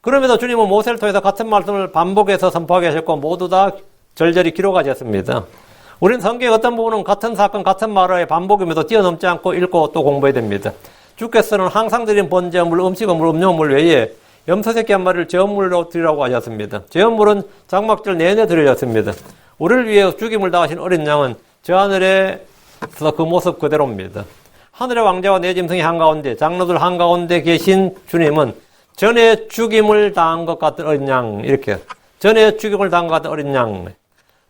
그럼에도 주님은 모세를 통해서 같은 말씀을 반복해서 선포하게 하셨고 모두 다 절절히 기록하셨습니다. 우리는 성경의 어떤 부분은 같은 사건, 같은 말의 반복임에도 뛰어넘지 않고 읽고 또 공부해야 됩니다. 주께서는 항상 드린 번제 헌물, 음식 헌물, 음료 헌물 외에 염소 새끼 한 마리를 제헌물로 드리라고 하셨습니다. 제헌물은 장막절 내내 드려졌습니다. 우리를 위해 죽임을 당하신 어린 양은 저 하늘에서 그 모습 그대로입니다. 하늘의 왕자와 내 짐승이 한가운데 장로들 한가운데 계신 주님은 전에 죽임을 당한 것 같은 어린 양 이렇게 전에 죽임을 당한 것 같은 어린 양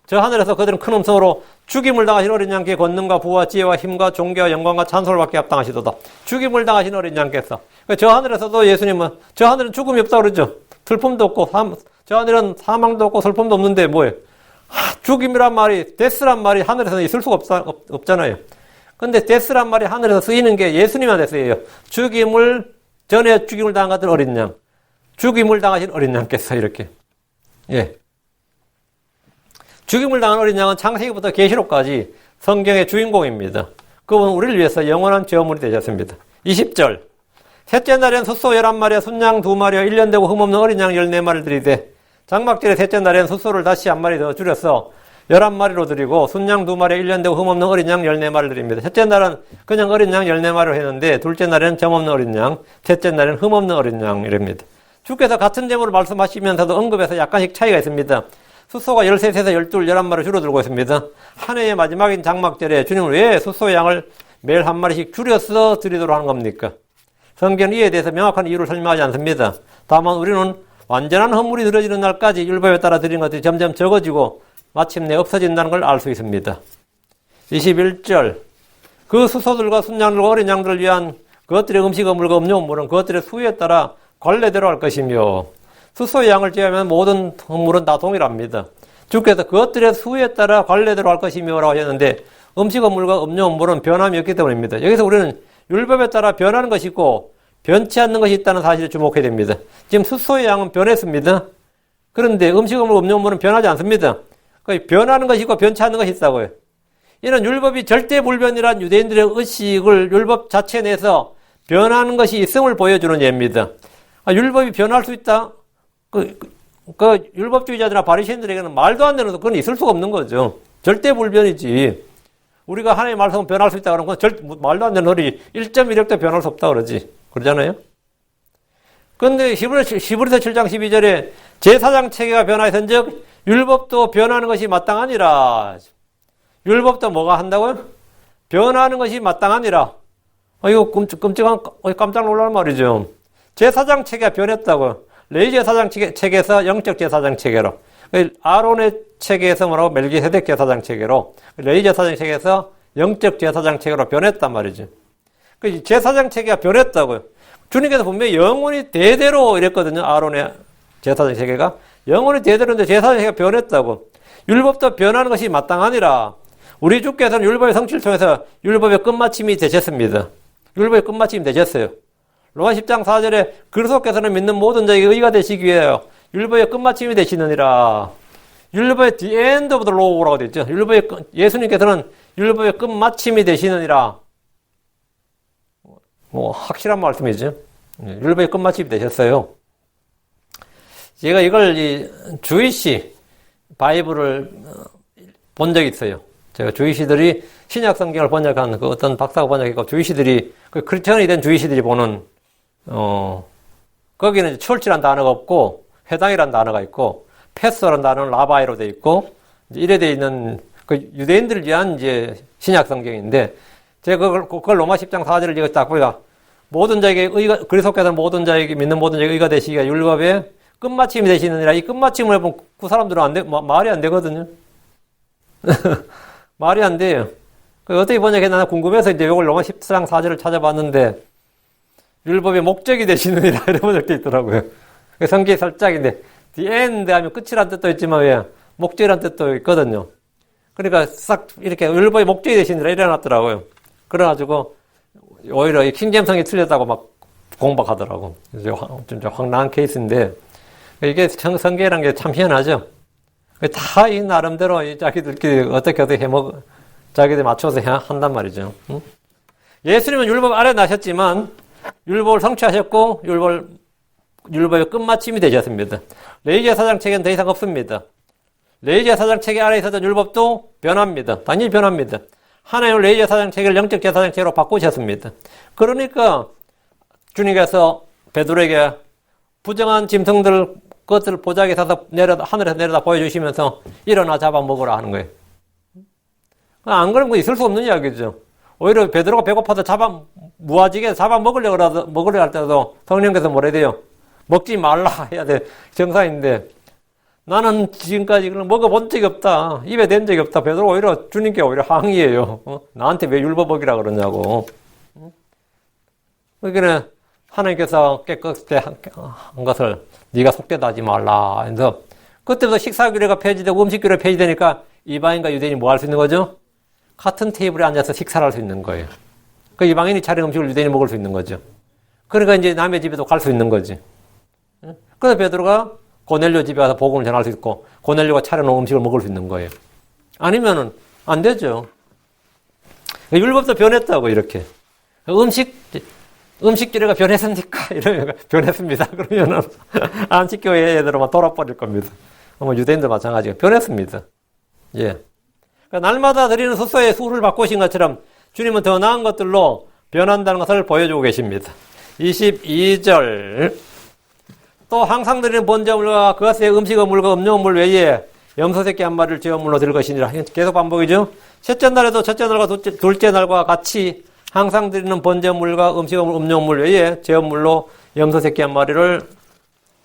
저 하늘에서 그들은 큰 음성으로 죽임을 당하신 어린 양께 권능과 부와 지혜와 힘과 존귀와 영광과 찬송을 받게 합당하시도다. 죽임을 당하신 어린 양께서. 저 하늘에서도 예수님은 저 하늘은 죽음이 없다고 그러죠. 슬픔도 없고 저 하늘은 사망도 없고 슬픔도 없는데 뭐예요? 죽임이란 말이 데스란 말이 하늘에서는 있을 수가 없잖아요. 근데 데스란 말이 하늘에서 쓰이는 게 예수님한테 쓰여요. 전에 죽임을 당하던 어린 양. 죽임을 당하신 어린 양께서 이렇게. 예. 죽임을 당한 어린 양은 창세기부터 계시록까지 성경의 주인공입니다. 그분은 우리를 위해서 영원한 제물이 되셨습니다. 20절. 셋째 날엔 숫소 11마리와 순양 2마리와 1년 되고 흠없는 어린 양 14마리를 드리되 장막절의 셋째 날엔 숫소를 다시 1마리 더 줄여서 11마리로 드리고 순양 2마리와 1년 되고 흠없는 어린 양 14마리를 드립니다. 셋째 날은 그냥 어린 양 14마리로 했는데 둘째 날에는 점없는 어린 양, 셋째 날에는 흠없는 어린 양 이랍니다. 주께서 같은 제물을 말씀하시면서도 언급해서 약간씩 차이가 있습니다. 숫소가 13에서 12, 11마리 줄어들고 있습니다. 한 해의 마지막인 장막절에 주님은 왜 숫소 양을 매일 한 마리씩 줄여서 드리도록 하는 겁니까? 성경은 이에 대해서 명확한 이유를 설명하지 않습니다. 다만 우리는 완전한 헌물이 드려지는 날까지 율법에 따라 드리는 것들이 점점 적어지고 마침내 없어진다는 걸 알 수 있습니다. 21절. 그 숫소들과 순양들과 어린 양들을 위한 그것들의 음식 어물과 음료 어물은 그것들의 수에 따라 관례대로 할 것이며 숫소의 양을 제외하면 모든 헌물은 다 동일합니다. 주께서 그것들의 수에 따라 관례대로 할 것이며 라고 하셨는데 음식 어물과 음료 어물은 변함이 없기 때문입니다. 여기서 우리는 율법에 따라 변하는 것이 있고 변치 않는 것이 있다는 사실에 주목해야 됩니다. 지금 숫소의 양은 변했습니다. 그런데 음식 어물, 음료 어물은 변하지 않습니다. 변하는 것이 있고 변치 않는 것이 있다고요. 이는 율법이 절대 불변이란 유대인들의 의식을 율법 자체 내에서 변하는 것이 있음을 보여주는 예입니다. 율법이 변할 수 있다? 율법주의자들이나 바리새인들에게는 말도 안 되는 그건 있을 수가 없는 거죠. 절대 불변이지. 우리가 하나님의 말씀은 변할 수 있다 그러면 그건 말도 안 되는 소리. 1.1획도 변할 수 없다 그러지. 그러잖아요? 그런데 히브리서 7장 12절에 제사장 체계가 변화했은즉 율법도 변하는 것이 마땅하니라. 율법도 뭐가 한다고요? 변하는 것이 마땅하니라. 이거 끔찍한, 깜짝 놀랄 말이죠. 제사장 체계가 변했다고요. 레위 제사장 체계에서 영적 제사장 체계로, 아론의 체계에서 뭐라고 멜기세덱 제사장 체계로, 레위 제사장 체계에서 영적 제사장 체계로 변했단 말이죠. 제사장 체계가 변했다고요. 주님께서 분명히 영원히 대대로 이랬거든요. 아론의 제사장 체계가 영원히 대대로인데 제사장 체계가 변했다고. 율법도 변하는 것이 마땅하니라. 우리 주께서는 율법의 성취를 통해서 율법의 끝마침이 되셨습니다. 율법의 끝마침이 되셨어요. 로마 10장 4절에 그리스도께서는 믿는 모든 자에게 의가 되시기 위하여 율법의 끝마침이 되시느니라. 율법의 the end of the law라고 되어 있죠. 예수님께서는 율법의 끝마침이 되시느니라. 확실한 말씀이죠. 율법의 끝마침이 되셨어요. 제가 이걸 주이시 바이블을 본 적이 있어요. 제가 주이시들이 신약 성경을 번역한 그 어떤 박사가 번역했고 주이시들이 그 크리스천이 된 주이시들이 보는 거기는 철치란 단어가 없고 회당이란 단어가 있고 패스라는 단어는 라바이로 돼 있고 이래 돼 있는 그 유대인들을 위한 이제 신약 성경인데 제가 그걸 로마 10장 4절을 제가 딱 보니까 모든 자에게 의가 그리스도께서는 모든 자에게 믿는 모든 자에게 의가 되시기가 율법의 끝마침이 되시느니라. 이 끝마침을 보면 그 사람들은 말이 안 되거든요. 말이 안 돼요. 어떻게 번역했나 궁금해서 이제 이걸 로마 10장 4절을 찾아봤는데 율법의 목적이 되시느니라 이런 번역돼 있더라고요. 성경의 설작인데 the end 하면 끝이란 뜻도 있지만 왜 목적이란 뜻도 있거든요. 그러니까 싹 이렇게 율법의 목적이 되시느니라 이래놨더라고요. 그래가지고 오히려 이 킹잼성이 틀렸다고 막 공박하더라고. 진짜 황당한 케이스인데 이게 성경이라는 게 참 희한하죠. 다 이 나름대로 자기들끼리 어떻게 자기들 맞춰서 한단 말이죠. 응? 예수님은 율법 아래 나셨지만 율법을 성취하셨고 율법의 끝마침이 되셨습니다. 레위 제사장 체계는 더 이상 없습니다. 레위 제사장 체계 아래 있었던 율법도 변합니다. 당연히 변합니다. 하나님은 레위 제사장 체계를 영적 제사장 체계로 바꾸셨습니다. 그러니까 주님께서 베드로에게 부정한 짐승들 그것들을 보자기에 사서 하늘에서 내려다 보여주시면서 일어나 잡아먹으라 하는 거예요. 안 그러면 있을 수 없는 이야기죠. 오히려 베드로가 배고파서 무아지게 먹으려 할 때도 성령께서 뭐라 해야 돼요? 먹지 말라 해야 돼. 정상인데 나는 지금까지 그걸 먹어본 적이 없다. 입에 댄 적이 없다. 베드로가 오히려 주님께 오히려 항의해요. 나한테 왜 율법먹이라 그러냐고. 그러니까 하나님께서 깨끗게 한 것을 네가 속되다 하지 말라. 그래서 그때부터 식사규례가 폐지되고 음식규례가 폐지되니까 이방인과 유대인이 뭐 할 수 있는 거죠? 같은 테이블에 앉아서 식사를 할 수 있는 거예요. 그 이방인이 차린 음식을 유대인이 먹을 수 있는 거죠. 그러니까 이제 남의 집에도 갈 수 있는 거지. 그래서 베드로가 고넬료 집에 가서 복음을 전할 수 있고 고넬료가 차려놓은 음식을 먹을 수 있는 거예요. 아니면은 안 되죠. 율법도 변했다고 이렇게. 음식규례가 변했습니까? 이러면 변했습니다. 그러면은 안식교회 애들만 돌아버릴 겁니다. 유대인도 마찬가지고 변했습니다. 예. 그러니까 날마다 드리는 수소의 수를 바꾸신 것처럼 주님은 더 나은 것들로 변한다는 것을 보여주고 계십니다. 22절. 또 항상 드리는 번제물과 그것의 음식물과 음료물 외에 염소새끼 한 마리를 제물로 드릴 것이니라. 계속 반복이죠. 첫째 날에도 첫째 날과 둘째 날과 같이 항상 드리는 번제물과 음식물, 음료물 외에 제물로 염소새끼 한 마리를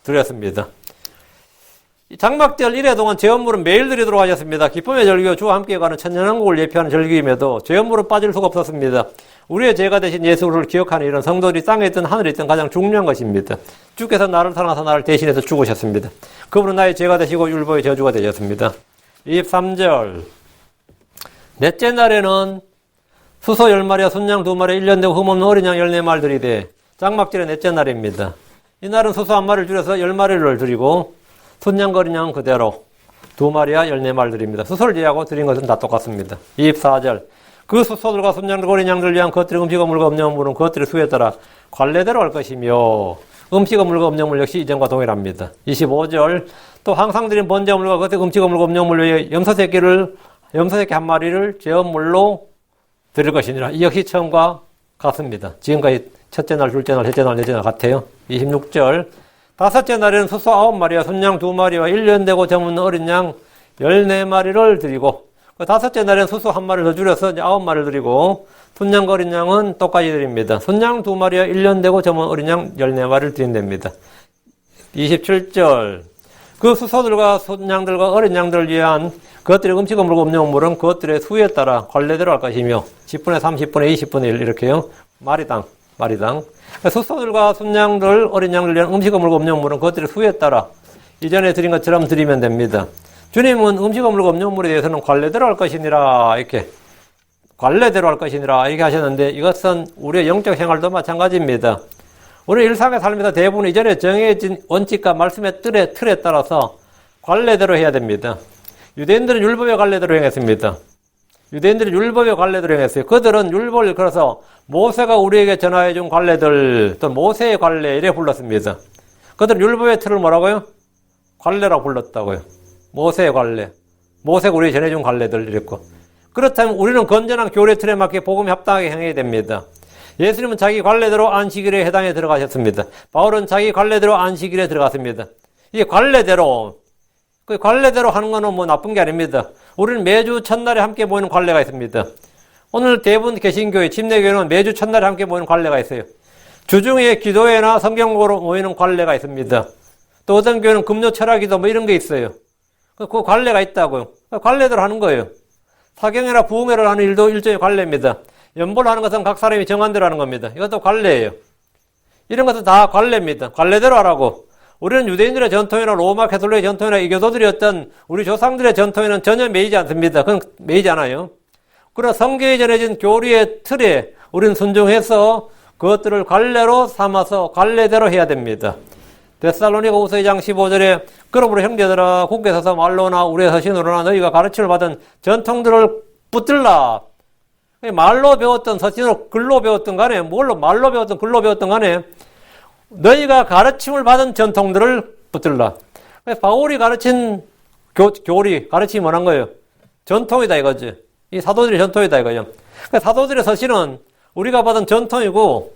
드렸습니다. 장막절 1회 동안 제물은 매일 드리도록 하셨습니다. 기쁨의 절기와 주와 함께 가는 천년왕국을 예표하는 절기임에도 제물은 빠질 수가 없었습니다. 우리의 죄가 되신 예수를 기억하는 일은 성도들이 땅에 있든 하늘에 있든 가장 중요한 것입니다. 주께서 나를 사랑하사 나를 대신해서 죽으셨습니다. 그분은 나의 죄가 되시고 율법의 저주가 되셨습니다. 23절. 넷째 날에는 수소 10마리와 순양 2마리 1년 되고 흠없는 어린 양 14마리 드리되 장막절의 넷째 날입니다. 이날은 수소 1마리를 줄여서 10마리를 드리고 순양 어린 양은 그대로 2마리와 14마리 드립니다. 수소를 제외하고 드린 것은 다 똑같습니다. 24절. 그 수소들과 순양 어린 양들을 위한 그것들의 음식물과 음료물은 그것들의 수에 따라 관례대로 할 것이며 음식물과 음료물 역시 이전과 동일합니다. 25절. 또 항상 드린 번제물과 그것의 음식물과 음료물 외에 염소새끼 한 마리를 제물로 드릴 것이니라. 이 역시 처음과 같습니다. 지금까지 첫째 날, 둘째 날, 셋째 날, 넷째 날 같아요. 26절. 다섯째 날에는 수소 9마리와 순양 2마리와 1년 되고 저물는 어린 양 14마리를 드리고 그 다섯째 날에는 수소 1마리를 더 줄여서 이제 9마리를 드리고 순양 어린 양은 똑같이 드립니다. 순양 2마리와 1년 되고 저물는 어린 양 14마리를 드린답니다. 27절. 그 수소들과 순양들과 어린 양들을 위한 그것들의 음식물과 음료물은 그것들의 수에 따라 관례대로 할 것이며 10분의 3, 10분의 2, 10분의 1 이렇게요. 마리당. 수소들과 순양들, 어린 양들 위한 음식물과 음료물은 그것들의 수에 따라 이전에 드린 것처럼 드리면 됩니다. 주님은 음식물과 음료물에 대해서는 관례대로 할 것이니라 이렇게 관례대로 할 것이니라 이렇게 하셨는데 이것은 우리의 영적 생활도 마찬가지입니다. 우리 일상의 삶에서 대부분 이전에 정해진 원칙과 말씀의 틀에 따라서 관례대로 해야 됩니다. 유대인들은 율법의 관례대로 행했습니다. 유대인들은 율법의 관례대로 행했어요. 그들은 율법을 걸어서 모세가 우리에게 전하해준 관례들, 또 모세의 관례 이래 불렀습니다. 그들은 율법의 틀을 뭐라고요? 관례라고 불렀다고요. 모세의 관례. 모세가 우리에게 전해준 관례들 이랬고. 그렇다면 우리는 건전한 교례 틀에 맞게 복음에 합당하게 행해야 됩니다. 예수님은 자기 관례대로 안식일에 해당에 들어가셨습니다. 바울은 자기 관례대로 안식일에 들어갔습니다. 이게 관례대로 하는 거는 뭐 나쁜 게 아닙니다. 우리는 매주 첫날에 함께 모이는 관례가 있습니다. 오늘 대부분 개신교회, 침례교회는 매주 첫날에 함께 모이는 관례가 있어요. 주중에 기도회나 성경보러 모이는 관례가 있습니다. 또 어떤 교회는 금요 철학기도 뭐 이런 게 있어요. 그 관례가 있다고요. 관례대로 하는 거예요. 사경회나 부흥회를 하는 일도 일종의 관례입니다. 연보를 하는 것은 각 사람이 정한 대로 하는 겁니다. 이것도 관례예요. 이런 것은 다 관례입니다. 관례대로 하라고. 우리는 유대인들의 전통이나 로마 캐톨릭의 전통이나 이교도들이 어떤 우리 조상들의 전통에는 전혀 매이지 않습니다. 그건 매이지 않아요. 그러나 성경에 전해진 교리의 틀에 우리는 순종해서 그것들을 관례로 삼아서 관례대로 해야 됩니다. 데살로니가후서 2장 15절에 그러므로 형제들아 굳게 서서 말로나 우리의 서신으로나 너희가 가르침을 받은 전통들을 붙들라. 말로 배웠던 서신으로 글로 배웠던 간에 말로 배웠던 글로 배웠던 간에 너희가 가르침을 받은 전통들을 붙들라. 바울이 가르친 교리, 가르침이 뭐란 거예요? 전통이다 이거지. 이 사도들의 전통이다 이거죠. 사도들의 서신은 우리가 받은 전통이고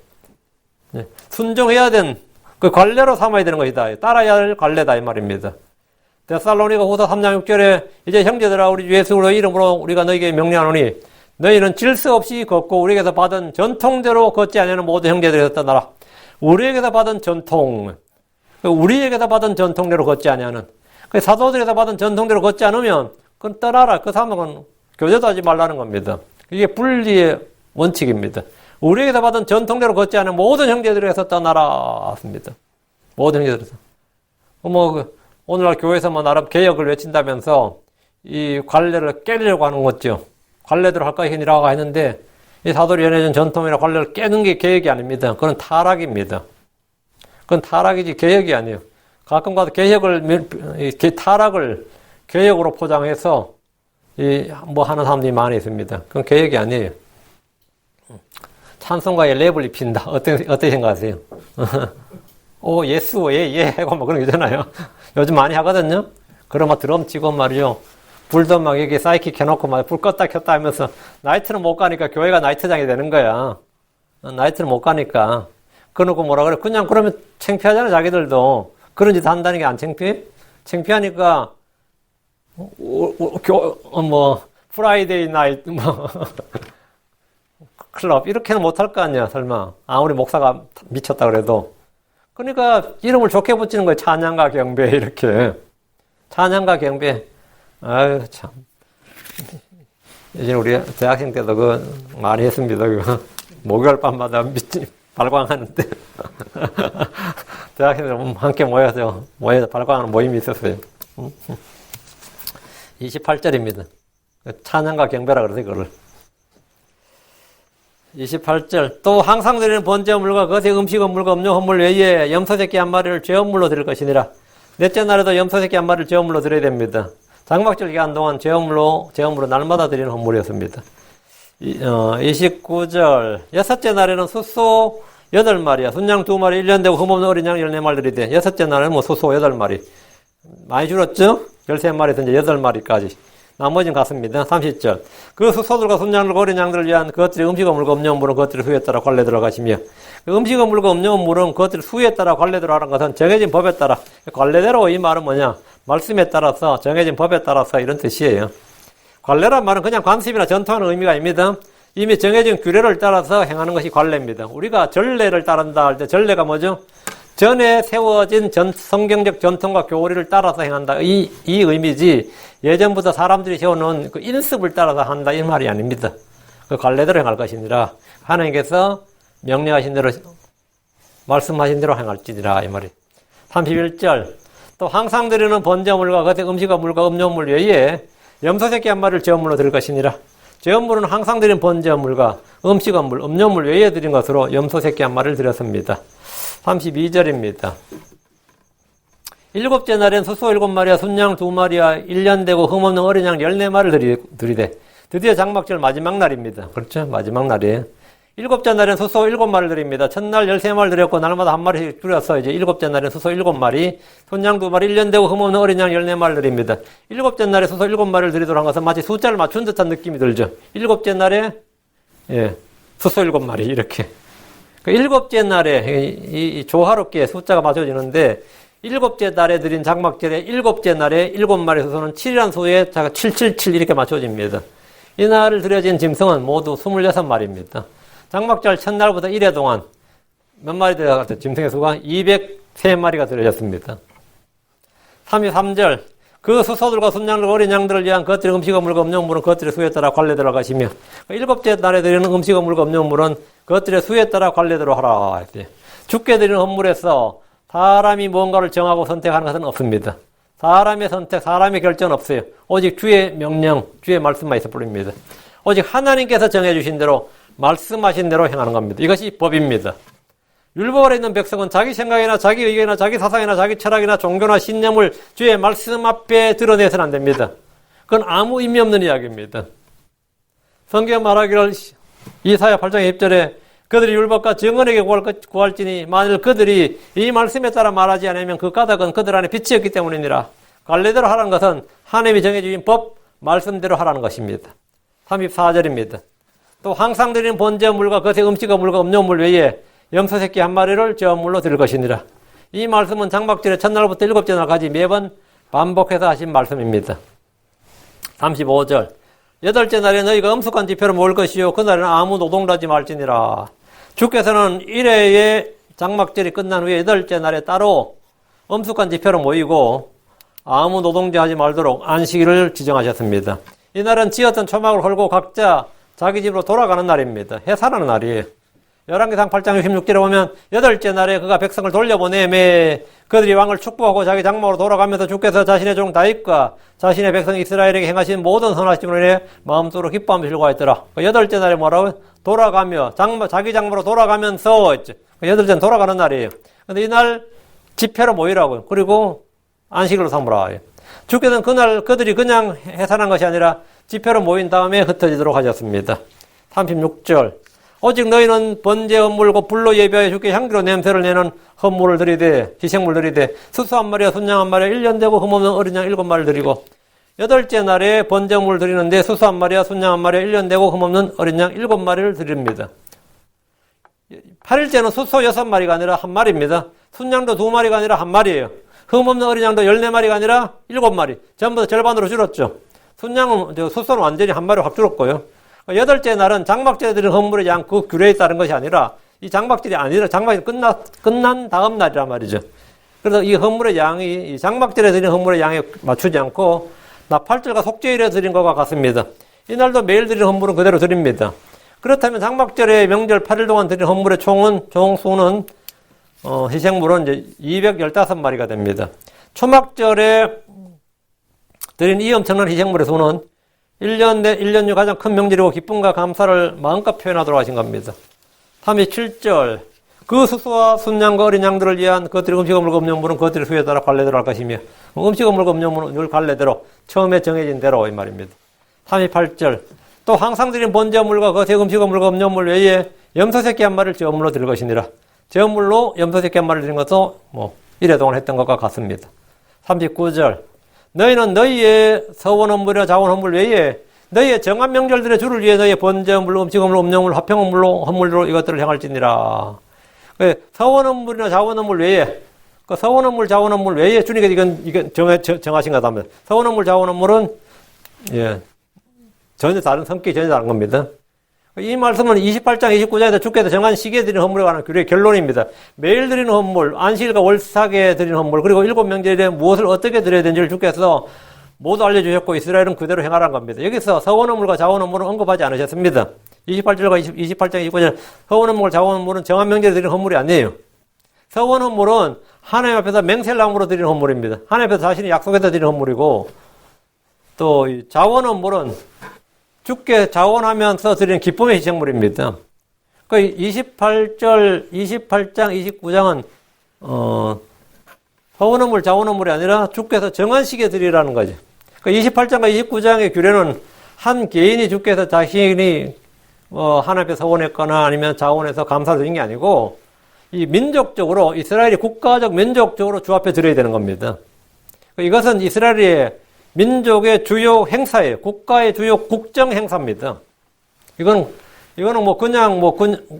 순종해야 된 그 관례로 삼아야 되는 것이다. 따라야 할 관례다 이 말입니다. 데살로니가후서 3장 6절에 이제 형제들아 우리 주 예수의 이름으로 우리가 너희에게 명령하노니 너희는 질서 없이 걷고 우리에게서 받은 전통대로 걷지 아니하는 모든 형제들이 떴나라. 우리에게서 받은 전통, 우리에게서 받은 전통대로 걷지 아니하는. 그 사도들에서 받은 전통대로 걷지 않으면 그건 떠나라. 그 사람은 교제도 하지 말라는 겁니다. 이게 분리의 원칙입니다. 우리에게서 받은 전통대로 걷지 않은 모든 형제들에서 떠나라. 습니다. 모든 형제들에서. 오늘날 교회에서 나름 개혁을 외친다면서 이 관례를 깨려고 하는 거죠. 관례대로 할 것이니라 했는데 이 사도들이 전해준 전통이나 관례를 깨는 게 개혁이 아닙니다. 그건 타락입니다. 그건 타락이지 개혁이 아니에요. 가끔 가도 타락을 개혁으로 포장해서 하는 사람들이 많이 있습니다. 그건 개혁이 아니에요. 찬송가에 랩을 입힌다. 어떻게 생각하세요? 오, 예스, 예, 하고 그런 게 있잖아요. 요즘 많이 하거든요? 그러면 드럼 치고 말이죠. 불도 막 여기 사이킥 해놓고 불 껐다 켰다 하면서 나이트는 못 가니까 교회가 나이트장이 되는 거야. 나이트는 못 가니까. 그러고 뭐라 그래? 그냥 그러면 창피하잖아, 자기들도. 그런 짓 한다는 게 안 창피해? 창피하니까, 프라이데이 나이트, 클럽, 이렇게는 못할 거 아니야, 설마. 아무리 목사가 미쳤다 그래도. 그러니까 이름을 좋게 붙이는 거예요. 찬양과 경배, 이렇게. 찬양과 경배. 아유, 참. 예전에 우리 대학생 때도 많이 했습니다. 목요일 밤마다 발광하는데. 대학생들 함께 모여서 발광하는 모임이 있었어요. 28절입니다. 찬양과 경배라 그러세요, 그걸. 28절. 또 항상 드리는 번제물과 그것의 음식업물과 음료 헌물 외에 염소새끼 한 마리를 죄업물로 드릴 것이니라. 넷째 날에도 염소새끼 한 마리를 죄업물로 드려야 됩니다. 장막절 기간 동안 죄업물로 날마다 드리는 헌물이었습니다. 29절. 여섯째 날에는 숫소 8마리야. 순양 2마리, 1년 되고 흠없는 어린 양 14마리 드리되, 여섯째 날에는 숫소 8마리. 많이 줄었죠? 13마리에서 이제 8마리까지. 나머지는 같습니다. 30절. 그 숫소들과 순양들과 어린 양들을 위한 그것들의 음식업물과 음료물은 그것들의 수에 따라 관례대로 가시며, 그 음식업물과 음료물은 그것들의 수에 따라 관례대로 하는 것은 정해진 법에 따라, 관례대로 이 말은 뭐냐? 말씀에 따라서, 정해진 법에 따라서 이런 뜻이에요. 관례란 말은 그냥 관습이나 전통하는 의미가 아닙니다. 이미 정해진 규례를 따라서 행하는 것이 관례입니다. 우리가 전례를 따른다 할 때 전례가 뭐죠? 전에 세워진 성경적 전통과 교리를 따라서 행한다. 이 의미지, 예전부터 사람들이 세워놓은 그 인습을 따라서 한다. 이 말이 아닙니다. 그 관례대로 행할 것이니라. 하나님께서 명령하신 대로, 말씀하신 대로 행할지니라. 이 말이. 31절. 또 항상 드리는 번제물과 그것의 음식물과 음료물 외에 염소새끼 한 마리를 제물로 드릴 것이니라. 제물은 항상 드린 번제물과 음식물, 음료물 외에 드린 것으로 염소새끼 한 마리를 드렸습니다. 32절입니다. 일곱째 날엔 숫소 7마리와 순양 2마리와 1년 되고 흠없는 어린 양 14마리를 드리되, 드디어 장막절 마지막 날입니다. 그렇죠? 마지막 날이에요. 일곱째 날엔 숫소 7마리를 드립니다. 첫날 13마리를 드렸고 날마다 한 마리씩 줄여서 이제 일곱째 날엔 숫소 7마리, 순양 2마리, 1년 되고 흠없는 어린 양 14마리를 드립니다. 일곱째 날에 숫소 7마리를 드리도록 한 것은 마치 숫자를 맞춘 듯한 느낌이 들죠. 일곱째 날에 숫소 7마리 이렇게. 그 일곱째 날에 이 조화롭게 숫자가 맞춰지는데, 일곱째 날에 드린 장막절에 일곱째 날에 7마리 숫소는 7이라는 수에 777 이렇게 맞춰집니다. 이 날을 드려진 짐승은 모두 26마리입니다. 장막절 첫날부터 1회 동안 몇 마리 들어갔죠? 짐승의 수가 203마리가 들어졌습니다. 33절. 그 숫소들과 순양들과 어린 양들을 위한 그것들의 음식물과 음료물은 그것들의 수에 따라 관례대로 가시며, 일곱째 날에 드리는 음식물과 음료물은 그것들의 수에 따라 관례대로 하라 했대요. 주께 드리는 헌물에서 사람이 뭔가를 정하고 선택하는 것은 없습니다. 사람의 선택, 사람의 결정은 없어요. 오직 주의 명령, 주의 말씀만 있어 뿌립니다. 오직 하나님께서 정해주신 대로, 말씀하신 대로 행하는 겁니다. 이것이 법입니다. 율법 아래 있는 백성은 자기 생각이나 자기 의견이나 자기 사상이나 자기 철학이나 종교나 신념을 주의 말씀 앞에 드러내서는 안 됩니다. 그건 아무 의미 없는 이야기입니다. 성경 말하기를 이사야 8장 1절에 그들이 율법과 정언에게 구할지니 만일 그들이 이 말씀에 따라 말하지 않으면 그 까닭은 그들 안에 빛이 없기 때문이니라. 관례대로 하라는 것은 하나님이 정해주신 법, 말씀대로 하라는 것입니다. 34절입니다. 또 항상 드리는 번제물과 그것의 음식물과 음료물 외에 염소새끼 한 마리를 제물로 드릴 것이니라. 이 말씀은 장막절의 첫날부터 일곱째 날까지 매번 반복해서 하신 말씀입니다. 35절. 여덟째 날에 너희가 엄숙한 지표를 모을 것이요 그날에는 아무 노동도 하지 말지니라. 주께서는 1회의 장막절이 끝난 후에 여덟째 날에 따로 엄숙한 지표로 모이고 아무 노동제 하지 말도록 안식일을 지정하셨습니다. 이날은 지었던 초막을 헐고 각자 자기 집으로 돌아가는 날입니다. 해산하는 날이에요. 열왕기상 8장 16절에 보면 여덟째 날에 그가 백성을 돌려보내매 그들이 왕을 축복하고 자기 장막으로 돌아가면서 주께서 자신의 종 다윗과 자신의 백성 이스라엘에게 행하신 모든 선하심으로 인해 마음속으로 기뻐하며 즐거워했더라. 여덟째 날에 뭐라고요? 돌아가며 자기 장막으로 돌아가면서 했죠. 여덟째는 돌아가는 날이에요. 근데 이날 집회로 모이라고요. 그리고 안식일로 삼으라. 주께서는 그날 그들이 그냥 해산한 것이 아니라 집회로 모인 다음에 흩어지도록 하셨습니다. 36절. 오직 너희는 번제 헌물과 불로 예비하여 주께 향기로 냄새를 내는 헌물을 드리되 희생물 드리되 수수 한 마리와 순양 한 마리와 1년 되고 흠없는 어린 양 7마리를 드리고 여덟째 날에 번제 헌물을 드리는데 수수 한 마리와 순양 한 마리와 1년 되고 흠없는 어린 양 7마리를 드립니다. 8일째는 수소 6마리가 아니라 1마리입니다. 순양도 2마리가 아니라 1마리예요. 흠없는 어린 양도 14마리가 아니라 7마리. 전부 다 절반으로 줄었죠. 순양은, 수소는 완전히 1마리로 확 줄었고요. 여덟째 날은 장막절에 드린 헌물의 양 그 규례에 따른 것이 아니라 이 장막절이 아니라 장막이 끝난 다음 날이란 말이죠. 그래서 이 헌물의 양이 이 장막절에 드린 헌물의 양에 맞추지 않고 나팔절과 속죄일에 드린 것과 같습니다. 이날도 매일 드린 헌물은 그대로 드립니다. 그렇다면 장막절의 명절 8일 동안 드린 헌물의 총수는 희생물은 이제 215마리가 됩니다. 초막절에 드린 이 엄청난 희생물의 수는 1년 중 가장 큰 명절이고 기쁨과 감사를 마음껏 표현하도록 하신 겁니다. 37절. 그 수수와 순양과 어린 양들을 위한 그것들의 음식물과 음료물은 그것들의 수에 따라 관례대로 할 것이며 음식물과 음료물은 늘 관례대로 처음에 정해진 대로 이 말입니다. 38절. 또 항상 드린 번제물과 그것의 음식물과 음료물 외에 염소새끼 한 마리를 제물로 드릴 것이니라. 제물로 염소새끼 한 마리를 드린 것도 이래동안 했던 것과 같습니다. 39절. 너희는 너희의 서원 헌물이나 자원 헌물 외에 너희의 정한 명절들의 주를 위해 너희의 번제 헌물, 음식 헌물, 음료물, 화평 헌물로 헌물로 이것들을 행할지니라. 서원 헌물이나 자원 헌물 외에 그 서원 헌물, 자원 헌물 외에 주님께서 이건 정하신 거다. 서원 헌물, 자원 헌물은 전혀 다른 성격이 전혀 다른 겁니다. 이 말씀은 28장 29장에서 주께서 정한 시기에 드리는 헌물에 관한 규례의 결론입니다. 매일 드리는 헌물, 안식일과 월삭에 드리는 헌물, 그리고 7명절에 무엇을 어떻게 드려야 되는지를 주께서 모두 알려주셨고 이스라엘은 그대로 행하라는 겁니다. 여기서 서원 헌물과 자원 헌물은 언급하지 않으셨습니다. 28장 29절 서원 헌물, 자원 헌물은 정한 명절에 드리는 헌물이 아니에요. 서원 헌물은 하나님 앞에서 맹세함으로 드리는 헌물입니다. 하나님 앞에서 자신이 약속해서 드리는 헌물이고 또 자원 헌물은 주께 자원하면서 드리는 기쁨의 희생물입니다. 그 28장, 29장은 서원 헌물, 자원 헌물이 아니라 주께서 정한 시기에 드리라는 거죠. 그 28장과 29장의 규례는 한 개인이 주께서 자신이 하나님 앞에 서원했거나 아니면 자원해서 감사를 드린 게 아니고 이 민족적으로 이스라엘이 국가적 민족적으로 주 앞에 드려야 되는 겁니다. 이것은 이스라엘의 민족의 주요 행사예요. 국가의 주요 국정 행사입니다. 이거는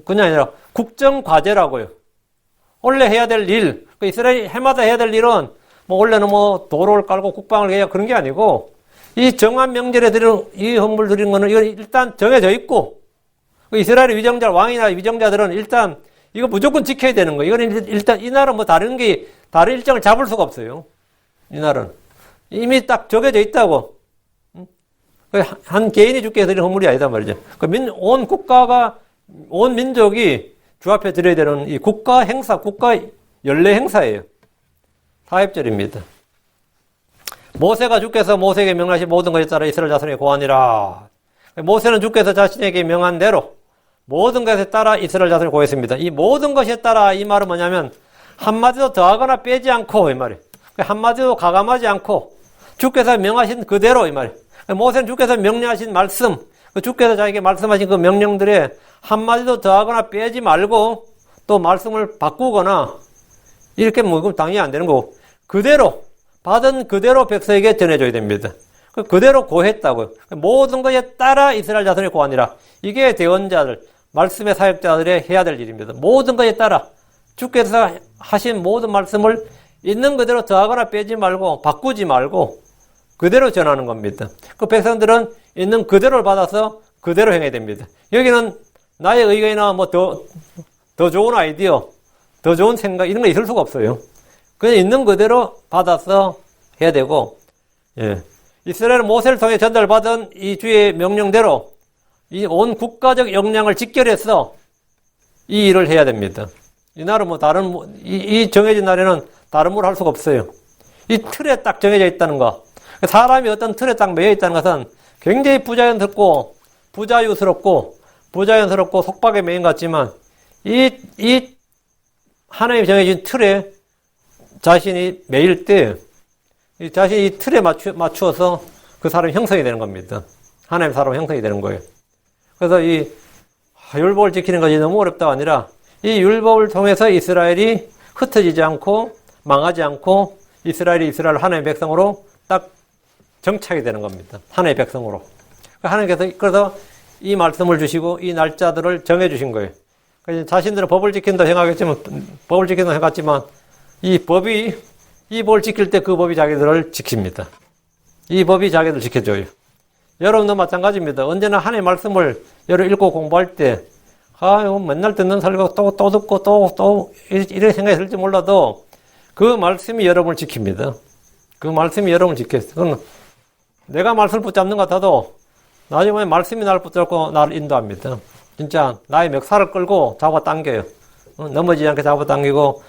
그냥 아니라 국정 과제라고요. 원래 해야 될 일, 이스라엘 해마다 해야 될 일은 원래는 도로를 깔고 국방을 해야 그런 게 아니고 이 정한 명절에 드리는 이 헌물 드리는 거는 이건 일단 정해져 있고 이스라엘의 위정자, 왕이나 위정자들은 일단 이거 무조건 지켜야 되는 거예요. 이거는 일단 이날은 다른 일정을 잡을 수가 없어요. 이날은. 이미 딱 정해져 있다고. 한 개인이 주께 드리는 헌물이 아니다 말이죠. 온 국가가, 온 민족이 주 앞에 드려야 되는 이 국가 행사, 국가 연례 행사예요. 40절입니다. 모세가 주께서 모세에게 명하신 모든 것에 따라 이스라엘 자손에게 고하니라. 모세는 주께서 자신에게 명한 대로 모든 것에 따라 이스라엘 자손을 고했습니다. 이 모든 것에 따라 이 말은 뭐냐면 한마디도 더하거나 빼지 않고 이 말이에요. 한마디도 가감하지 않고 주께서 명하신 그대로 이 말이에요. 모세는 주께서 명령하신 말씀, 주께서 자기에게 말씀하신 그 명령들에 한마디도 더하거나 빼지 말고 또 말씀을 바꾸거나 이렇게 그럼 당연히 안 되는 거고 그대로 받은 그대로 백성에게 전해줘야 됩니다. 그대로 고했다고요. 모든 것에 따라 이스라엘 자손이 고하니라. 이게 대언자들, 말씀의 사역자들의 해야 될 일입니다. 모든 것에 따라 주께서 하신 모든 말씀을 있는 그대로 더하거나 빼지 말고 바꾸지 말고 그대로 전하는 겁니다. 그 백성들은 있는 그대로를 받아서 그대로 행해야 됩니다. 여기는 나의 의견이나 더 좋은 아이디어, 더 좋은 생각 이런 거 있을 수가 없어요. 그냥 있는 그대로 받아서 해야 되고, 예. 이스라엘은 모세를 통해 전달받은 이 주의 명령대로 이 온 국가적 역량을 직결해서 이 일을 해야 됩니다. 이 날은 뭐 다른, 이 정해진 날에는 다른 뭘 할 수가 없어요. 이 틀에 딱 정해져 있다는 거. 사람이 어떤 틀에 딱 매여 있다는 것은 굉장히 부자유스럽고 속박에 매인 것 같지만, 이 하나님이 정해진 틀에 자신이 매일 때, 자신이 이 틀에 맞추어서 그 사람이 형성이 되는 겁니다. 하나님의 사람 형성이 되는 거예요. 그래서 이 율법을 지키는 것이 너무 어렵다가 아니라 이 율법을 통해서 이스라엘이 흩어지지 않고 망하지 않고 이스라엘 하나님의 백성으로 딱 정착이 되는 겁니다. 하나님의 백성으로. 하나님께서 그래서 이 말씀을 주시고 이 날짜들을 정해 주신 거예요. 그래서 자신들은 법을 지킨다 생각했지만 이 법을 지킬 때 그 법이 자기들을 지킵니다. 이 법이 자기들 지켜줘요. 여러분도 마찬가지입니다. 언제나 하나님의 말씀을 여러분 읽고 공부할 때, 맨날 듣는 살고 또 듣고 또 이런 생각이 들지 몰라도 그 말씀이 여러분을 지킵니다. 그 말씀이 여러분을 지켰어요. 내가 말씀을 붙잡는 것 같아도 나중에 말씀이 나를 붙잡고 나를 인도합니다. 진짜 나의 멱살을 끌고 잡아당겨요. 넘어지지 않게 잡아당기고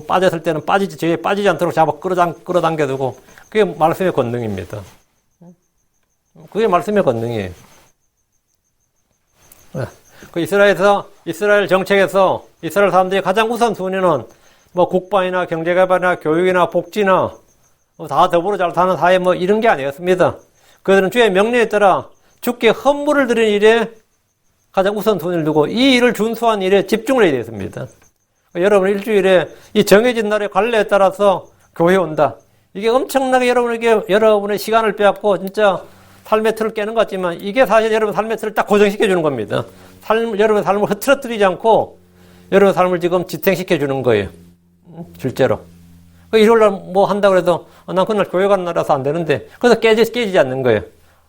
빠졌을 때는 빠지지 않도록 끌어당겨두고 그게 말씀의 권능입니다. 그게 말씀의 권능이에요. 그 이스라엘 정책에서 이스라엘 사람들이 가장 우선순위는 뭐 국방이나 경제개발이나 교육이나 복지나 다 더불어 잘 사는 사회 뭐 이런 게 아니었습니다. 그들은 주의 명령에 따라 주께 헌물을 드리는 일에 가장 우선순위를 두고 이 일을 준수한 일에 집중을 해야 되었습니다. 여러분 일주일에 이 정해진 날의 관례에 따라서 교회에 온다. 이게 엄청나게 여러분의 시간을 빼앗고 진짜 삶의 틀을 깨는 것 같지만 이게 사실 여러분 삶의 틀을 딱 고정시켜 주는 겁니다. 여러분의 삶을 흐트러뜨리지 않고 여러분의 삶을 지금 지탱시켜 주는 거예요. 실제로. 일요일날 뭐 한다고 해도 난 그날 교회 가는 날이라서 안 되는데 그래서 깨지지 않는 거예요.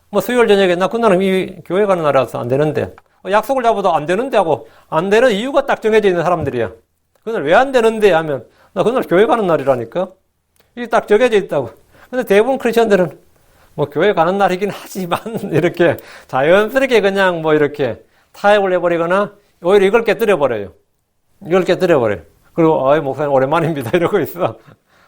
뭐 수요일 저녁에 나 그날은 이 교회 가는 날이라서 안 되는데 약속을 잡아도 안 되는데 하고 안 되는 이유가 딱 정해져 있는 사람들이야. 그날 왜 안 되는데 하면 나 그날 교회 가는 날이라니까. 이게 딱 정해져 있다고. 근데 대부분 크리스천들은 뭐 교회 가는 날이긴 하지만 이렇게 자연스럽게 그냥 뭐 이렇게 타협을 해버리거나 오히려 이걸 깨뜨려버려요. 그리고 목사님 오랜만입니다 이러고 있어.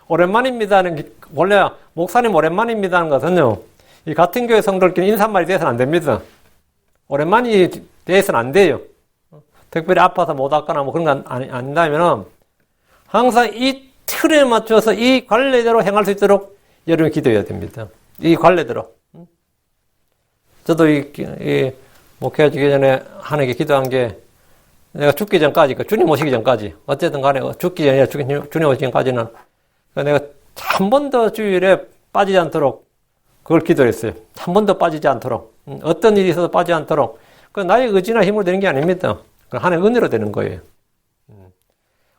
오랜만입니다는 게 원래 목사님 오랜만입니다 하는 것은요. 이 같은 교회 성도들끼리 인사말이 돼서는 안 됩니다. 오랜만이 돼서는 안 돼요. 특별히 아파서 못 왔거나 뭐 그런 거 아닌다면은 항상 이 틀에 맞춰서 이 관례대로 행할 수 있도록 여러분이 기도해야 됩니다. 이 관례대로. 저도 이 목회하기 전에 하나님께 기도한 게 내가 죽기 전까지, 그러니까 주님 오시기 전까지, 어쨌든 간에 죽기 전이나 주님 오시기 전까지는 내가 한 번도 주일에 빠지지 않도록 그걸 기도했어요. 한 번도 빠지지 않도록. 어떤 일이 있어도 빠지지 않도록. 그 나의 의지나 힘으로 되는 게 아닙니다. 그 하나님의 은혜로 되는 거예요.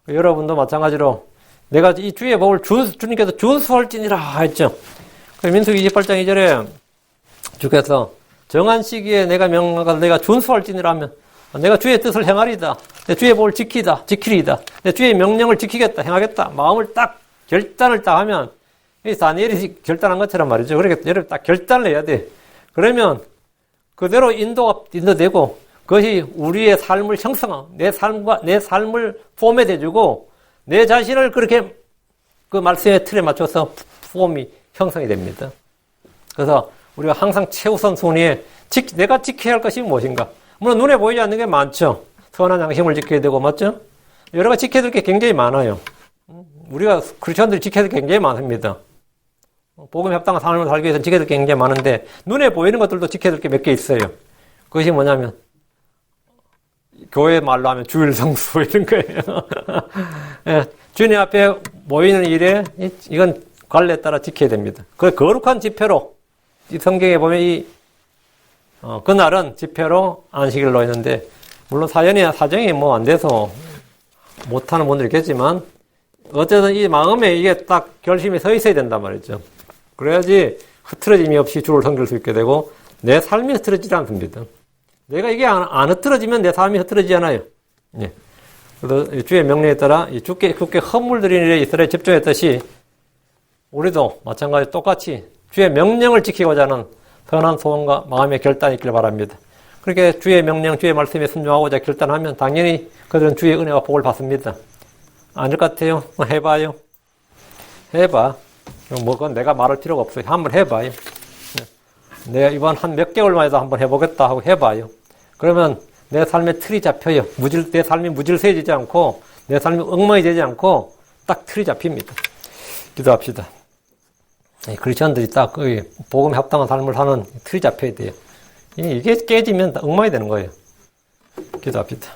여러분도 마찬가지로 내가 이 주의 법을 주님께서 준수할지니라 했죠. 민수기 28장 2절에 주께서 정한 시기에 내가 명령하고 내가 준수할지니라 하면 내가 주의 뜻을 행하리다. 내 주의 법을 지키리다. 내 주의 명령을 지키겠다. 행하겠다. 마음을 딱 결단을 딱 하면 이 다니엘이 결단한 것처럼 말이죠. 그러니까 여러분 딱 결단을 해야 돼. 그러면 그대로 인도되고 그것이 우리의 삶을 형성하고 내 삶을 포맷해주고 내 자신을 그렇게 그 말씀의 틀에 맞춰서 폼이 형성이 됩니다. 그래서 우리가 항상 최우선 순위에 내가 지켜야 할 것이 무엇인가. 물론 눈에 보이지 않는 게 많죠. 선한 양심을 지켜야 되고 맞죠? 여러 가지 지켜야 될 게 굉장히 많아요. 우리가 크리스천들이 지켜야 될 게 굉장히 많습니다. 복음에 합당한 삶을 살기 위해서 지켜야 될 게 굉장히 많은데 눈에 보이는 것들도 지켜야 될 게 몇 개 있어요. 그것이 뭐냐면 교회 말로 하면 주일 성수 이런 거예요. 예, 주님 앞에 모이는 일에 이건 관례에 따라 지켜야 됩니다. 그 거룩한 집회로 이 성경에 보면 그날은 집회로 안식일로 했는데 물론 사정이 뭐 안 돼서 못하는 분들이 있겠지만 어쨌든 이 마음에 이게 딱 결심이 서 있어야 된단 말이죠. 그래야지 흐트러짐이 없이 주를 섬길 수 있게 되고 내 삶이 흐트러지지 않습니다. 내가 이게 안 흐트러지면 내 삶이 흐트러지지 않아요. 예. 그래서 주의 명령에 따라 주께 헌물 드리는 일에 이스라엘이 집중했듯이 우리도 마찬가지 똑같이 주의 명령을 지키고자 하는 선한 소원과 마음의 결단이 있길 바랍니다. 그렇게 주의 명령, 주의 말씀에 순종하고자 결단하면 당연히 그들은 주의 은혜와 복을 받습니다. 아닐 것 같아요? 해봐요. 해봐. 그건 내가 말할 필요가 없어요. 한번 해봐요. 내가 이번 한 몇 개월만 해도 한번 해보겠다 하고 해봐요. 그러면 내 삶의 틀이 잡혀요. 내 삶이 무질서해지지 않고 내 삶이 엉망이 되지 않고 딱 틀이 잡힙니다. 기도합시다. 크리스천들이 딱 복음에 합당한 삶을 사는 틀이 잡혀야 돼요. 이게 깨지면 엉망이 되는 거예요. 기도합시다.